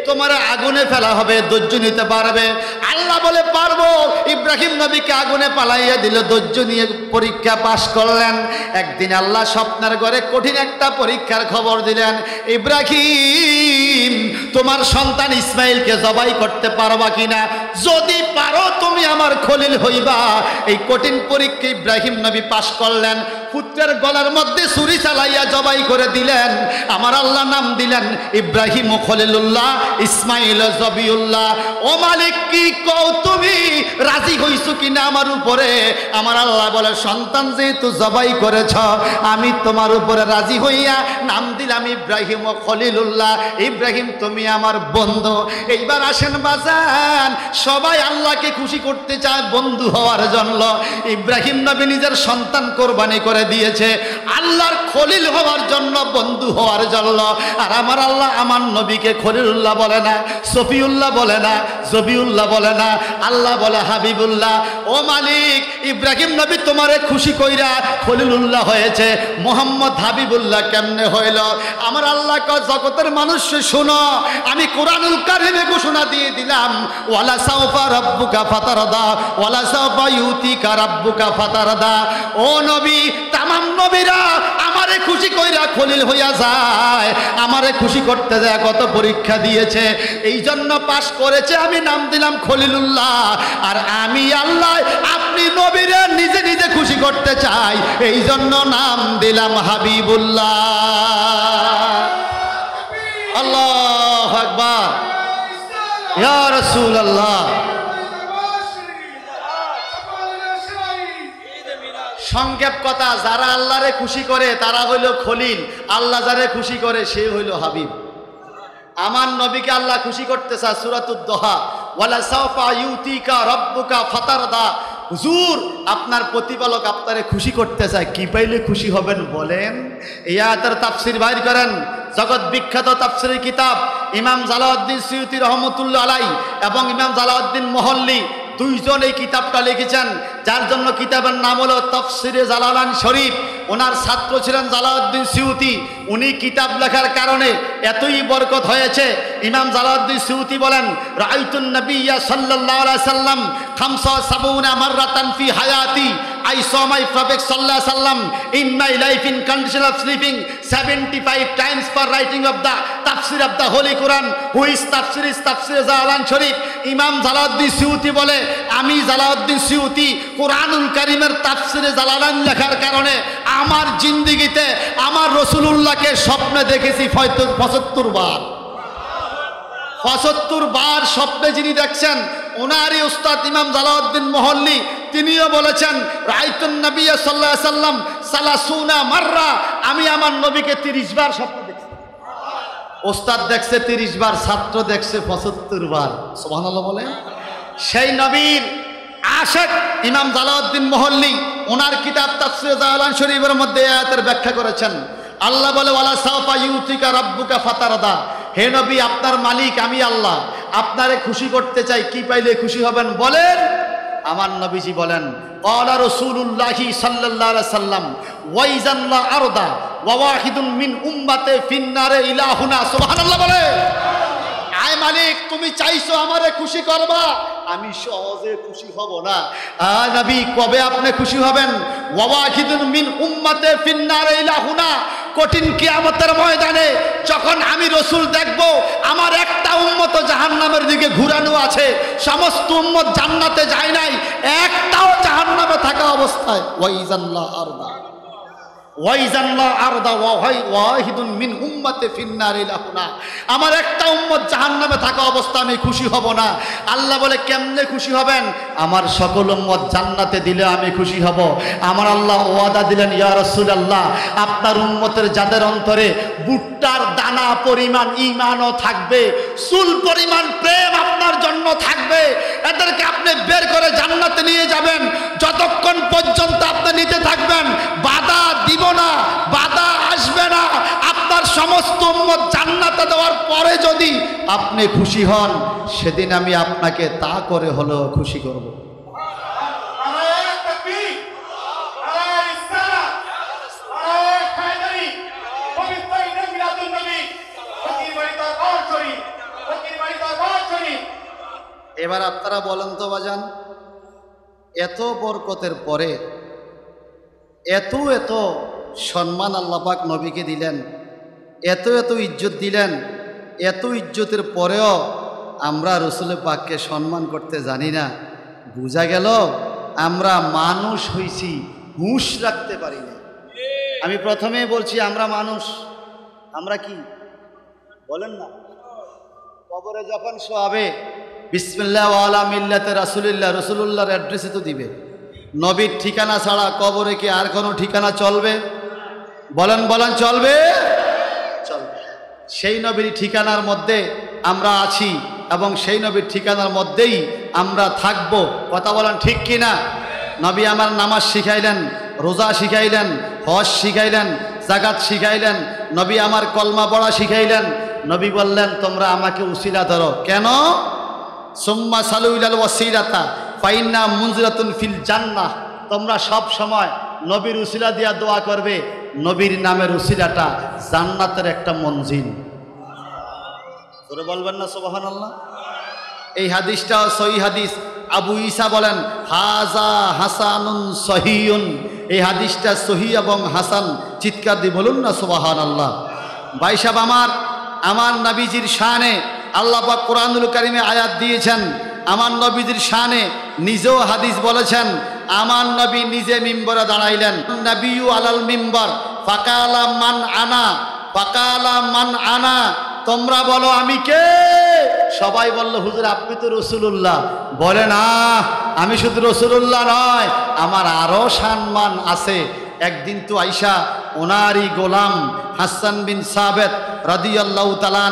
A: তোমার আগুনে ফেলা হবে, ধৈর্য নিতে পারবে? আল্লাহ বলে পারবো। ইব্রাহিম নবীকে আগুনে পালাইয়া দিল, ধৈর্য নিয়ে পরীক্ষা পাশ করলেন। একদিন আল্লাহ স্বপ্নের ঘরে কঠিন একটা পরীক্ষার খবর দিলেন, ইব্রাহিম তোমার সন্তান ইসমাইলকে জবাই করতে পারবা কিনা? যদি পারো তুমি আমার খলিল হইবা। এই কঠিন পরীক্ষা ইব্রাহিম নবী পাশ করলেন। পুত্রের গলার মধ্যে ছুরি চালাইয়া জবাই করে দিলেন। আমার আল্লাহ নাম দিলেন ইব্রাহিম খলিলুল্লাহ, ইসমাইল জবিউল্লাহ। ও মালিক, কি কও তুমি? রাজি হইছো কিনা আমার উপরে? আমার আল্লাহ বলে, সন্তান যেহেতু জবাই করেছ, আমি তোমার উপরে রাজি হইয়া নাম দিলাম ইব্রাহিম খলিলুল্লাহ। ইব্রাহিম তুমি আমার বন্ধু। এইবার আসেন বাজান, সবাই আল্লাহকে খুশি করতে চায় বন্ধু হওয়ার জন্য। ইব্রাহিম নবী নিজের সন্তান কোরবানি করে দিয়েছে আল্লাহর খলিল হওয়ার জন্য, বন্ধু হওয়ার জন্য। আর আমার আল্লাহ আমার নবীকে খলিলুল্লাহ বলে না, সফিউল্লাহ বলে না, জবিউল্লাহ বলে না, আল্লাহ বলে হাবিবুল্লাহ। ও মালিক, ইব্রাহিম নবী তোমারে খুশি কইরা খলিলুল্লাহ হয়েছে, মোহাম্মদ হাবিবুল্লাহ কেমনে হইল? আমার আল্লাহ কয়, জগতের মানুষ শোনো, আমি কোরআনুল কারিমে ঘোষণা দিয়ে দিলাম, ওয়ালা সাউফা রাব্বুকা ফাতারদা ওয়ালা সাউফা ইউতিকা রাব্বুকা ফাতারদা। ও নবী, তামাম নবীরা আমারে খুশি কইরা খলিল হইয়া যায়, আমারে খুশি করতে যায় কত পরীক্ষা দিয়েছে, এই জন্য পাশ করেছে, আমি নাম দিলাম খলিলুল্লাহ। আর আমি আল্লাহ আপনি নবীরা নিজে নিজে খুশি করতে চাই, এই জন্য নাম দিলাম হাবিবুল্লাহ। আল্লাহু আকবার, ইয়া রাসূলুল্লাহ। সংক্ষেপ কথা, যারা আল্লাহরে খুশি করে তারা হইল খলিল, আল্লাহ যারে খুশি করে সে হইল হাবিব। আমার নবীকে আল্লাহ খুশি করতে চায়, সূরাতুদ দোহা, ওয়ালা সাউফা ইউতিকা রাব্বুকা ফাতারদা। হুজুর, আপনার প্রতিপালক আপনারে খুশি করতে চায়, কি পাইলে খুশি হবেন বলেন? এই আয়াতের তাফসীর বাইর করেন জগৎ বিখ্যাত তাফসীরের কিতাব ইমাম জালালউদ্দিন সুয়ুতী রহমতুল্লাহ আলাইহি এবং ইমাম জালালউদ্দিন মুহল্লি, দুইজন এই কিতাবটা লিখেছেন, যার জন্য কিতাবের নাম হলো তাফসীরে জালালান শরীফ। ওনার ছাত্র ছিলেন জালালউদ্দিন সুয়ুতী। উনি কিতাব লেখার কারণে এতই বরকত হয়েছে। ইমাম জালালউদ্দিন সুয়ুতী বলেন, রাআইতুন নবিয়্যা সাল্লাল্লাহু আলাইহি সাল্লাম ৭৫ মাররাতান ফি হায়াতি, I saw my Prophet sallallahu alaihi wasallam in my life in condition of sleeping 75 times for writing of the tafsir of the Holy Quran, who is tafsir জালালান শরীফ। ইমাম জালালউদ্দিন সুয়ুতী বলে, আমি Jalaluddin Suyuti কোরআনুল কারীমের তাফসিরে জালালান লেখার কারণে আমার জিন্দেগিতে আমার রাসূলুল্লাহকে স্বপ্নে দেখেছি ৭৫ বার। ৭৫ বার স্বপ্নে যিনি দেখছেন ওনারই উস্তাদ ইমাম জালালউদ্দিন মুহল্লি, তিনিও বলেছেন, রাআইতুন নবিয়্যা সাল্লাল্লাহু আলাইহি সাল্লাম ৩০ মাররা, আমি আমার নবীকে ৩০ বার স্বপ্নে দেখছি। উস্তাদ দেখছে ৩০ বার, ছাত্র দেখছে ৭৫ বার। সুবহানাল্লাহ বলেন। সেই নবীর আশিক ইমাম জালালউদ্দিন মুহল্লি ওনার কিতাব তাফসীরে জালালান শরীফের মধ্যে আয়াতের ব্যাখ্যা করেছেন। আল্লাহ বলে, ওয়ালা সাউফা ইউতিকা রাব্বুকা ফাতারদা। হে নবী, আপনার মালিক আমি আল্লাহ, আপনারে খুশি করতে চাই, কি পাইলে খুশি হবেন বলেন? আমার নবীজি বলেন, ক্বালা রাসূলুল্লাহি সাল্লাল্লাহু আলাইহি সাল্লাম, ওয়াইজান লা আরদা ওয়া ওয়াহিদুন মিন উম্মতি ফিন্নারে ইলাহুনা। সুবহানাল্লাহ বলে, আয় মালিক, তুমি চাইছো আমারে খুশি করবা, আমি সহজে খুশি হব না। নবী, কবে আপনি খুশি হবেন? ওয়া ওয়াহিদুন মিন উম্মতি ফিন্নারে ইলাহুনা, কঠিন কিয়ামতের ময়দানে যখন আমি রাসূল দেখব আমার একটা উম্মত জাহান্নামের দিকে ঘুরানো আছে, সমস্ত উম্মত জান্নাতে যায় নাই, একটাও জাহান্নামে থাকা অবস্থায়, ওয়াইজাল্লাহ আরদা ওয়াইজাল্লাহ আরদা ওয়াহিদুন মিন উম্মতি ফিন্নার ইলাহুনা, আমার একটা উম্মত জাহান্নামে থাকা অবস্থা আমি খুশি হব না। আল্লাহ বলে, কেমনে খুশি হবেন? আমার সকল উম্মত জান্নাতে দিলে আমি খুশি হব। আমার আল্লাহ ওয়াদা দিলেন, ইয়া রাসূলুল্লাহ, আপনার উম্মতের যাদের অন্তরে ভুট্টার দানা পরিমাণ ঈমানও থাকবে, চুল পরিমাণ প্রেম আপনার জন্য থাকবে, এদেরকে আপনি বের করে জান্নাতে নিয়ে যাবেন। যতক্ষণ পর্যন্ত আপনি নিতে থাকবেন, বাধা দিব না, বাধা আসবে না। আপনার সমস্ত উম্মত জান্নাতে দেওয়ার পরে যদি আপনি খুশি হন, সেদিন আমি আপনাকে তা করে হলো খুশি করব। এবার আপনারা বলেন তো বাজান, এত বরকতের পরে এত এত সম্মান আল্লাহ পাক নবীকে দিলেন, এত এত ইজ্জত দিলেন, এত ইজ্জতের পরেও আমরা রাসূল পাককে সম্মান করতে জানি না। বোঝা গেল আমরা মানুষ হইছি, হুঁশ রাখতে পারি না। আমি প্রথমে বলছি, আমরা মানুষ, আমরা কি বলেন না? কবরে যখন শোয়াবে, বিসমিল্লাহ ওয়া আলা মিল্লাতে রাসূলিল্লাহ, রাসূলুল্লাহর অ্যাড্রেসে তো দিবে। নবীর ঠিকানা ছাড়া কবরে কি আর কোনো ঠিকানা চলবে? বলেন বলেন, চলবে? চলবে। সেই নবীর ঠিকানার মধ্যে আমরা আছি এবং সেই নবীর ঠিকানার মধ্যেই আমরা থাকব। কথা বলেন ঠিক কি না? নবী আমার নামাজ শিখাইলেন, রোজা শিখাইলেন, হজ শিখাইলেন, যাকাত শিখাইলেন, নবী আমার কলমা পড়া শিখাইলেন। নবী বললেন, তোমরা আমাকে উসিলা ধরো। কেন? সুম্মা সালু ইলাল ওয়াসিলাতা ফাইন্না মুনজিরাতুন ফিল জান্নাহ। তোমরা সব সময় নবীর উসিলা দিয়া দোয়া করবে, নবীর নামের উসিলাটা জান্নাতের একটা মঞ্জিল। তোরে বলবেন না সুবহানাল্লাহ? এই হাদিসটা সহিহ হাদিস। আবু ঈসা বলেন হাজা হাসানুন সহিউন, এই হাদিসটা সহিহ এবং হাসান। চিৎকার দিয়ে বলুন না সুবহানাল্লাহ। ভাই সাহেব, আমার নবীজির শানে আল্লাহ পাক কোরআনুল কারীমে আয়াত দিয়েছেন। আমার নবীজির শানে নিজেও হাদিস বলেছেন। আমার নবী নিজে মিম্বরে দাঁড়াইলেন, নবিয়্যু আলাল মিম্বর ফাকালা মান আনা, ফাকালা মান আনা, তোমরা বলো আমি কে? সবাই বলল হুজুর আপনি তো রাসূলুল্লাহ। বলে না, আমি শুধু রাসূলুল্লাহ নয়, আমার আরো সম্মান আছে। একদিন তো আয়েশা ওনারই গোলাম হাসান বিন সাবেত রাদিয়াল্লাহু তাআলা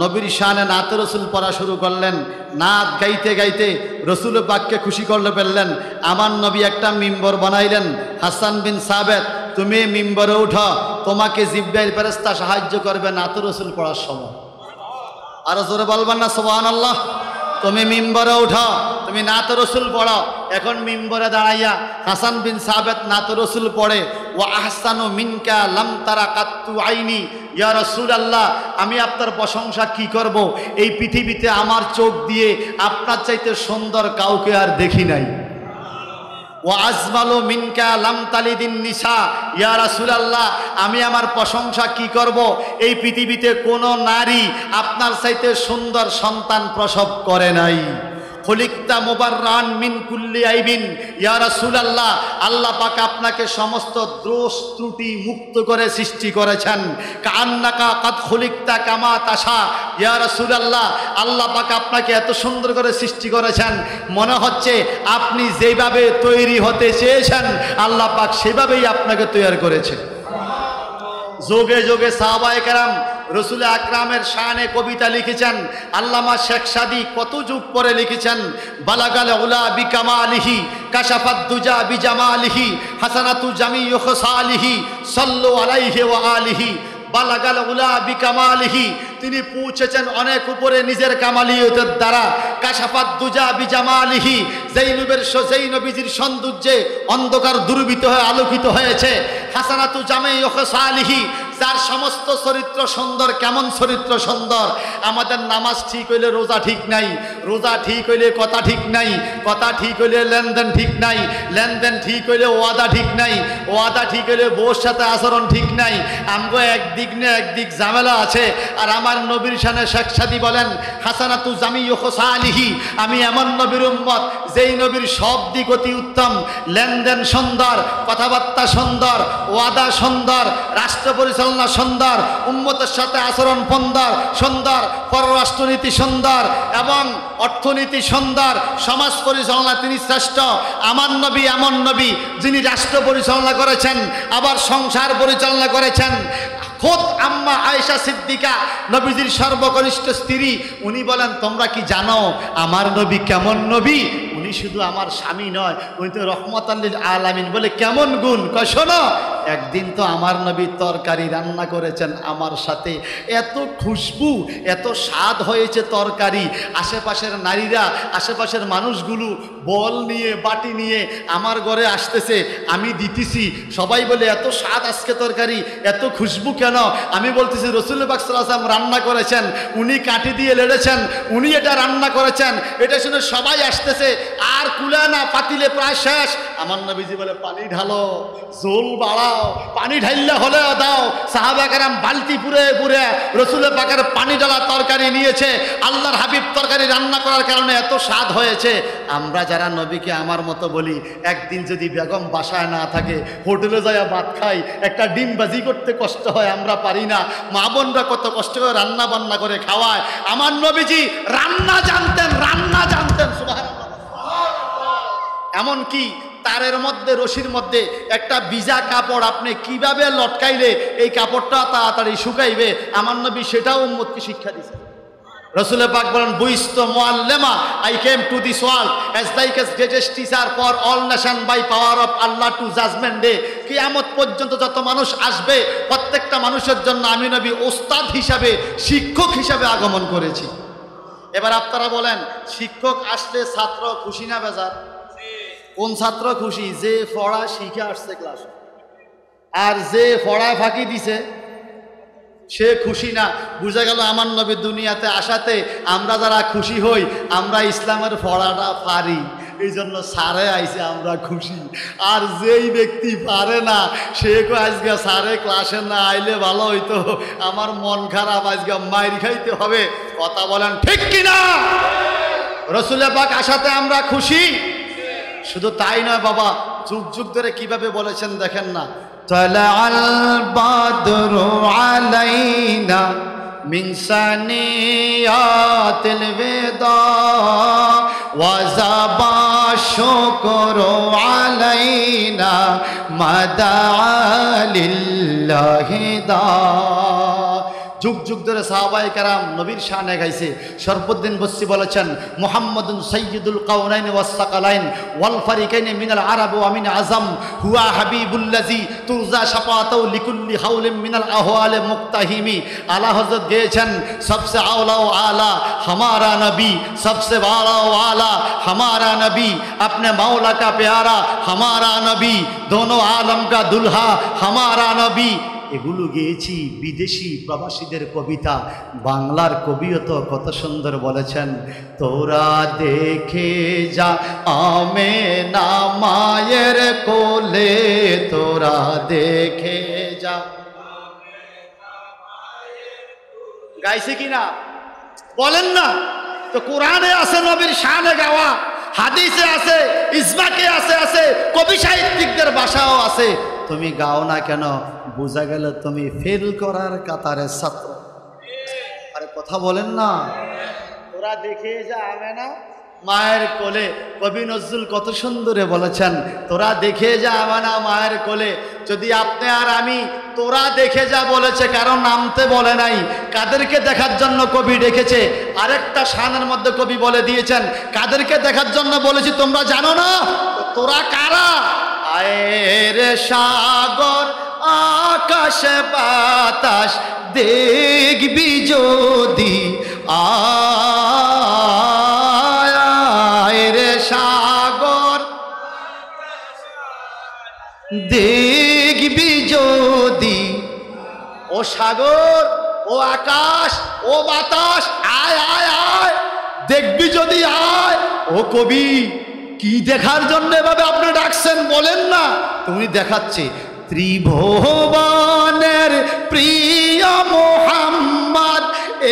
A: নবীর শানে নাত রসুল পড়া শুরু করলেন। নাত গাইতে গাইতে রসুল পাককে খুশি করলে ফেললেন। আমার নবী একটা মিম্বর বানাইলেন। হাসান বিন সাবেত, তুমি মিম্বরে উঠো, তোমাকে জিবরাইল ফেরেশতা সাহায্য করবে নাত রসুল পড়ার সময়। আরো জোরে বলবেন না সুবহানাল্লাহ? তুমি মিম্বরে উঠো, তুমি নাত রসুল পড়ো। এখন মিম্বরে দাঁড়াইয়া হাসান বিন সাবেত নাত রসুল পড়ে। ও আহসানু মিনকা লাম তারা কাত্তু আইনি, ইয়া রাসূলুল্লাহ আমি আপনার প্রশংসা কি করব? এই পৃথিবীতে আমার চোখ দিয়ে আপনার চাইতে সুন্দর কাউকে আর দেখি নাই। ও আজমালু মিনকা লাম তালিদিন নিসা, ইয়া রাসূলুল্লাহ আমি আমার প্রশংসা কি করব? এই পৃথিবীতে কোনো নারী আপনার চাইতে সুন্দর সন্তান প্রসব করে নাই। খলিকতা মুবাররান মিন কুল্লি আইবিন, ইয়া রাসূলুল্লাহ আল্লাহ পাক আপনাকে সমস্ত দোষ ত্রুটি মুক্ত করে সৃষ্টি করেছেন। কান্নাকা কাদ খলিকতা কামা তাশা, ইয়া রাসূলুল্লাহ আল্লাহ পাক আপনাকে এত সুন্দর করে সৃষ্টি করেছেন, মনে হচ্ছে আপনি যেভাবে তৈরি হতে চেয়েছেন আল্লাহ পাক সেভাবেই আপনাকে তৈরি করেছেন। যোগে যোগে সাহাবায়ে কেরাম রসুল আকরামের শানে কবিতা লিখেছেন। আল্লামা শেখ সাদি কত যুগ পরে লিখেছেন, বালাগাল উলা বিকামালিহি কাশাফাত দুজা বিজামালিহি হাসানাতু জামিউ খসালিহি সাল্লু আলাইহি ওয়া আলিহি। বালাগাল উলা বিকামালিহি, তিনি পৌঁছেছেন অনেক উপরে নিজের কামালিয়তের দ্বারা। কাশাফাত দুজা বিজামালিহি, যেই নবীজির সৌন্দর্যে অন্ধকার দুর্বৃত হয়ে আলোকিত হয়েছে। হাসানাতু জামিউ খসালিহি, যার সমস্ত চরিত্র সুন্দর। কেমন চরিত্র সুন্দর? আমাদের নামাজ ঠিক হইলে রোজা ঠিক নাই, রোজা ঠিক হইলে কথা ঠিক নাই, কথা ঠিক হইলে লেনদেন ঠিক নাই, লেনদেন ঠিক হইলে ওয়াদা ঠিক নাই, ওয়াদা ঠিক হইলে বউর সাথে আচরণ ঠিক নাই। আমগো একদিক না একদিক ঝামেলা আছে। আর আমার নবীর শানে শেখ সাদি বলেন হাসানাতু জামিউ খসালিহি, আমি এমন নবীর উম্মত যেই নবীর সব দিক অতি উত্তম। লেনদেন সুন্দর, কথাবার্তা সুন্দর, ওয়াদা সুন্দর, রাষ্ট্র পরিচালনা সুন্দর, উম্মতের সাথে আচরণ সুন্দর, পররাষ্ট্রনীতি সুন্দর এবং অর্থনীতি সুন্দর, সমাজ পরিচালনা তিনি শ্রেষ্ঠ। আমার নবী এমন নবী যিনি রাষ্ট্র পরিচালনা করেছেন, আবার সংসার পরিচালনা করেছেন। খোদ আম্মা আয়েশা সিদ্দিকা নবীজির সর্বকনিষ্ঠ স্ত্রী, উনি বলেন তোমরা কি জানো আমার নবী কেমন নবী? উনি শুধু আমার স্বামী নয়, উনি তো রহমতাল লিল আলামিন। বলে কেমন গুণ? কয় শোনো, একদিন তো আমার নবী তরকারি রান্না করেছেন আমার সাথে, এত খুশবু এত স্বাদ হয়েছে তরকারি। আশেপাশের নারীরা, আশেপাশের মানুষগুলো বল নিয়ে বাটি নিয়ে আমার ঘরে আসতেছে, আমি দিতেছি। সবাই বলে এত স্বাদ আজকে তরকারি, এত খুশবু কেন? আমি বলতেছি রাসূল পাক সাল্লাল্লাহু আলাইহি ওয়াসাল্লাম রান্না করেছেন, উনি কাঠি দিয়ে লেড়েছেন, উনি এটা রান্না করেছেন। এটা শুনে সবাই আসতেছে, আর কুলা না, পাতিলে প্রায় শেষ। আমার নবীজি বলে পানি ঢালো, জল বাড়াও, পানি ঢাইলে হলে দাও। সাহাবা কেরাম বালতি পুরে পুরে রাসূল পাকের পানি ঢালা তরকারি নিয়েছে। আল্লাহর হাবিব তরকারি রান্না করার কারণে এত স্বাদ হয়েছে। আমরা যারা নবীকে আমার মতো বলি, একদিন যদি বেগম বাসায় না থাকে, হোটেলে যায় ভাত খাই, একটা ডিম ভাজি করতে কষ্ট হয়, আমরা পারি না। মা বোনরা কত কষ্ট করে রান্না বান্না করে খাওয়ায়। আমার নবীজি রান্না জানতেন, রান্না জানতেন। সুবহানাল্লাহ। এমনকি তারের মধ্যে, রশির মধ্যে একটা ভিজা কাপড় আপনি কিভাবে লটকাইলে এই কাপড়টা তাড়াতাড়ি শুকাইবে, আমার নবী সেটাও উম্মতকে শিক্ষা দিয়েছে। রাসূল পাক বলেন বুইস্ত মুআল্লিমা, I came to this world as like as greatest teacher for all nation by power of Allah to judgement day. কিয়ামত পর্যন্ত যত মানুষ আসবে প্রত্যেকটা মানুষের জন্য আমি নবী ওস্তাদ হিসাবে, শিক্ষক হিসাবে আগমন করেছি। এবার আপনারা বলেন, শিক্ষক আসলে ছাত্র খুশি না বেজার? কোন ছাত্র খুশি? যে পড়া শিখে আসছে ক্লাস, আর যে পড়ায় ফাঁকি দিছে সে খুশি না। বুঝা গেল আমার নবী দুনিয়াতে আসাতে আমরা যারা খুশি হই, আমরা ইসলামের পড়াটা পারি, এই জন্য সারে আইসে আমরা খুশি। আর যেই ব্যক্তি পারে না সে আজকে সারে ক্লাসে না আইলে ভালো হইতো, আমার মন খারাপ, আজকে মাইর খাইতে হবে। কথা বলেন ঠিক কিনা? রসুল পাক আসাতে আমরা খুশি। শুধু তাই নয় বাবা, যুগ যুগ ধরে কিভাবে বলেছেন দেখেন না, তালাআল বাদরু আলাইনা মিন সানিয়াতিল বিদা ওয়াজাবা শুকরু আলাইনা মাদা লিল্লাহি দা। যুগ যুগ ধরে সাহাবায়ে কেরাম নবীর শানে গাইছে। শরফুদ্দিন বসরি বলেছেন, মুহাম্মাদুন সাইয়্যিদুল কাওনাইন ওয়াস সাকালাইন ওয়াল ফারিকাইন মিনাল আরব ওয়া মিন আজম হুয়া হাবিবুল্লাযী তুরজা শাফাআতু লিকুল্লি হাওলিন মিনাল আহওয়ালি মুক্তাহিমি। আলা হযরত গেয়েছেন, সবসে আওলা ও আলা हमारा नबी, सबसे वाला वाला हमारा नबी, अपने मौला का प्यारा हमारा नबी, दोनों आलम का दुल्हा हमारा नबी। এগুলো গেয়েছি বিদেশি প্রবাসীদের কবিতা। বাংলার কবিও তো কত সুন্দর বলেছেন, তোরা দেখে যা আমেনা মায়ের কোলে, তোরা দেখে যা। গাইছে কিনা বলেন না? তো কোরআনে আছে নবীর শানে গাওয়া, হাদিসে আছে, ইজমাকে আছে, কবি সাহিত্যিকদের ভাষাও আছে। তুমি গাও না কেন? বোঝা গেল তুমি ফেল করার কাতারের ছাত্র। আরে কথা বলেন না? তোরা দেখে যা আমেনা মায়ের কোলে। কবি নজরুল কত সুন্দরে বলেছেন, তোরা দেখে যা আমেনা মায়ের কোলে। যদি আপনি আর আমি তোরা দেখে যা বলেছে, কারণ নামতে বলে নাই। কাদেরকে দেখার জন্য কবি ডেকেছে? আরেকটা শানের মধ্যে কবি বলে দিয়েছেন, কাদেরকে দেখার জন্য বলেছি তোমরা জানো না? তোরা কারা? আয়ের সাগর আকাশ বাতাস দেখবি যদি, আয়ের সাগর দেখবি যদি, ও সাগর ও আকাশ ও বাতাস আয় আয় আয়, দেখবি যদি আয়। ও কবি, কি দেখার জন্য এভাবে আপনি ডাকছেন বলেন না? তুমি দেখাচ্ছে ত্রিভুবনের প্রিয় মোহাম্মদ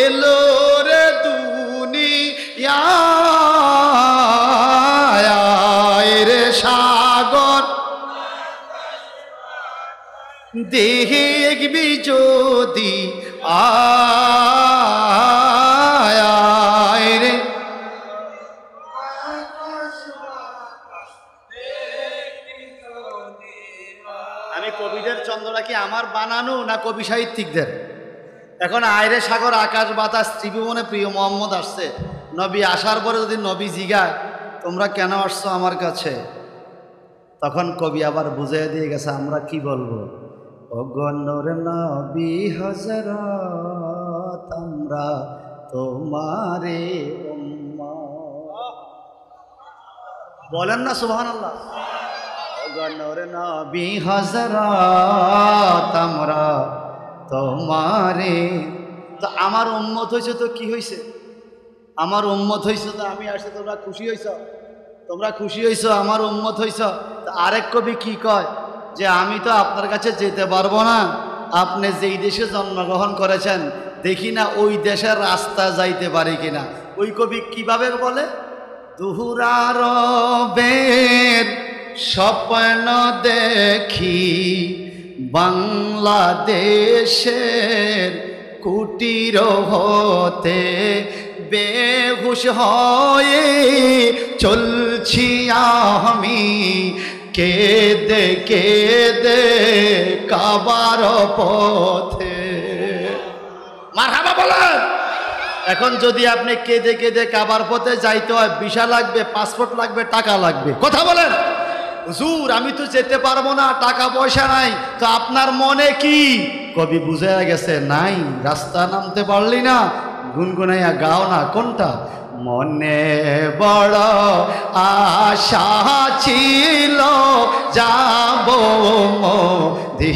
A: এলো রে দুনিয়ায়, রে সাগর দেখবি যদি, আয় রে। আমি কবিদের চন্দ্রটা কি আমার বানানো না কবি সাহিত্যিকদের? এখন আয়রে সাগর আকাশ বাতাস ত্রিভুবনে প্রিয় মোহাম্মদ আসছে। নবী আসার পরে যদি নবী জিগায় তোমরা কেন আসছো আমার কাছে, তখন কবি আবার বুঝিয়ে দিয়ে গেছে আমরা কি বলবো, অগণর নবী হযরত আমরা তোমারে উম্মত। বলেন না সুবহানাল্লাহ? অগণর নবী হযরত আমরা তোমারে। তো আমার উম্মত হয়েছে, তো কি হয়েছে? আমার উম্মত হয়েছে তো আমি আসছে, তোমরা খুশি হয়েছ? তোমরা খুশি হয়েছ আমার উম্মত হয়েছ? আরেক কবি কি কয় যে আমি তো আপনার কাছে যেতে পারবো না, আপনি যেই দেশে জন্মগ্রহণ করেছেন দেখি না ওই দেশের রাস্তা যাইতে পারি কিনা। ওই কবি কিভাবে বলে, দুহুরারবের স্বপ্ন দেখি বাংলাদেশের কুটির হতে বেহুশ হয়ে চলছি আমি, কেদে কেদে কাবার পথে। মারহাবা বলেন। এখন যদি আপনি কেদে কেদে কাবার পথে যাইতে হয়, ভিসা লাগবে, পাসপোর্ট লাগবে, টাকা লাগবে। কথা বলেন, হুজুর আমি তো যেতে পারবো না, টাকা পয়সা নাই, তো আপনার মনে কি? কবি বুঝে গেছে নাই, রাস্তা নামতে পারলি না, গুনগুনাইয়া গাও না। কোনটা? মনে বড় আশা ছিল যাব মদিনায়,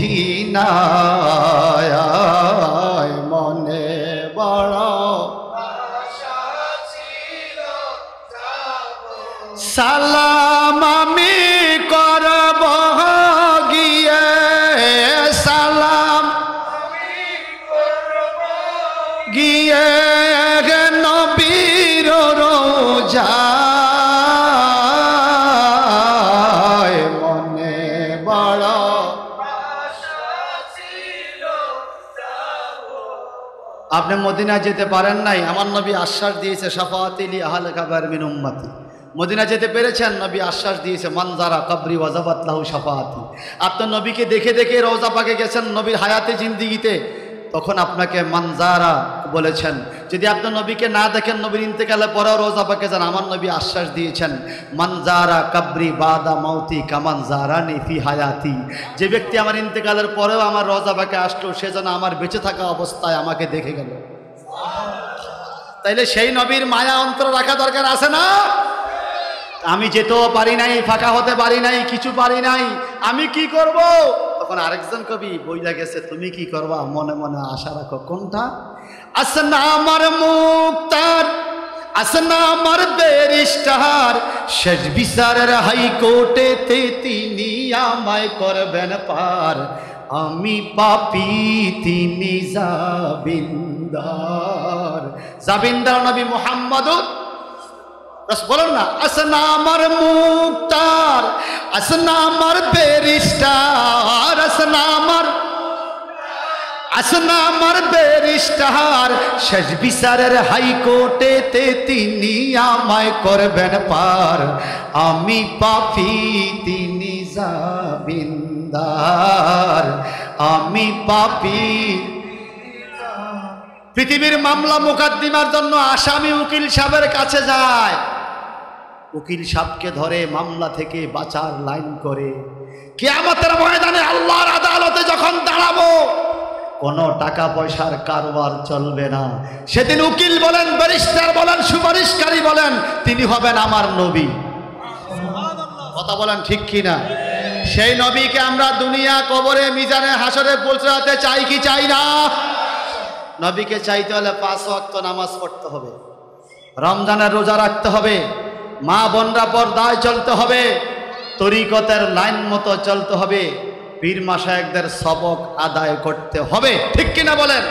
A: মনে বড় সালাম আমি করব গিয়ে, সালাম গিয়ে নবীর রোজায়, মনে বড় আপনি মদিনা যেতে পারেন নাই, আমার নবী আশ্বাস দিয়েছে শাফাআতি লি আহলি কাবার মিন উম্মতি। মদিনা যেতে পেরেছেন, নবী আশ্বাস দিয়েছে মানজারা কবরি ওয়াজাবাত লাহু শাফাআতি। আপনি নবীকে দেখে দেখে রওজা পাকে গেছেন নবীর হায়াতে জিন্দিগিতে, তখন আপনাকে মানজারা বলেছেন। যদি আপনি নবীকে না দেখেন, নবীর ইন্তেকালে পরেও রওজা পাকে যান, আমার নবী আশ্বাস দিয়েছেন মানজারা কবরি বাদা মাউতি কামান জারানি ফি হায়াতি। যে ব্যক্তি আমার ইন্তেকালের পরেও আমার রওজা পাকে আসলো, সে যেন আমার বেঁচে থাকা অবস্থায় আমাকে দেখে গেল। তাইলে সেই নবীর মায়া অন্তর রাখা দরকার আছে না? আমি যেতেও পারি নাই, ফাঁকা হতে পারি নাই, কিছু পারি নাই, আমি কি করব? তখন আরেকজন কবি বইলা গেছে, তুমি কি করবা? মনে মনে আশা রাখো। কোনটা? আসনা আমার মুক্তার, আসনা আমার ব্যারিস্টার, শেষ বিচারের হাইকোর্টেতে তিনি আমায় করবেন পার। আমি পাপী, তিনি জাবিন্দার। জাবিন্দার নবী মুহাম্মদুর বলেন না, আসনা আমার মুক্তার, আসনা আমার ব্যারিস্টার, আসনা আমার ব্যারিস্টার, শেষ বিচারের হাইকোর্টেতে তিনি আমায় করবেন পার। আমি পাপী, তিনি জাবিন্দার, আমি পাপী। পৃথিবীর মামলা মোকদ্দমার জন্য আসামি উকিল সাহেবের কাছে যায়, উকিল সাহেবকে ধরে মামলা থেকে বাঁচার লাইন করে। কিয়ামতের ময়দানে আল্লাহর আদালতে যখন দাঁড়াবো, কোনো টাকা পয়সার কারবার চলবে না। সেদিন উকিল বলেন, ব্যারিস্টার বলেন, সুপারিশকারী বলেন, তিনি হবেন আমার নবী। কথা বলেন ঠিক কিনা? সেই নবীকে আমরা দুনিয়া, কবরে, মিজানে, হাসরে পৌঁছাতে চাই কি চাই না? নবীকে চাইতে হলে 5 ওয়াক্ত নামাজ পড়তে হবে, রমজানের রোজা রাখতে হবে, মা বোনরা পর্দায় চলতে হবে, তরিকতের লাইন মতো চলতে হবে, পীর মাশায়েখদের সবক আদায় করতে হবে। ঠিক কিনা বলেন?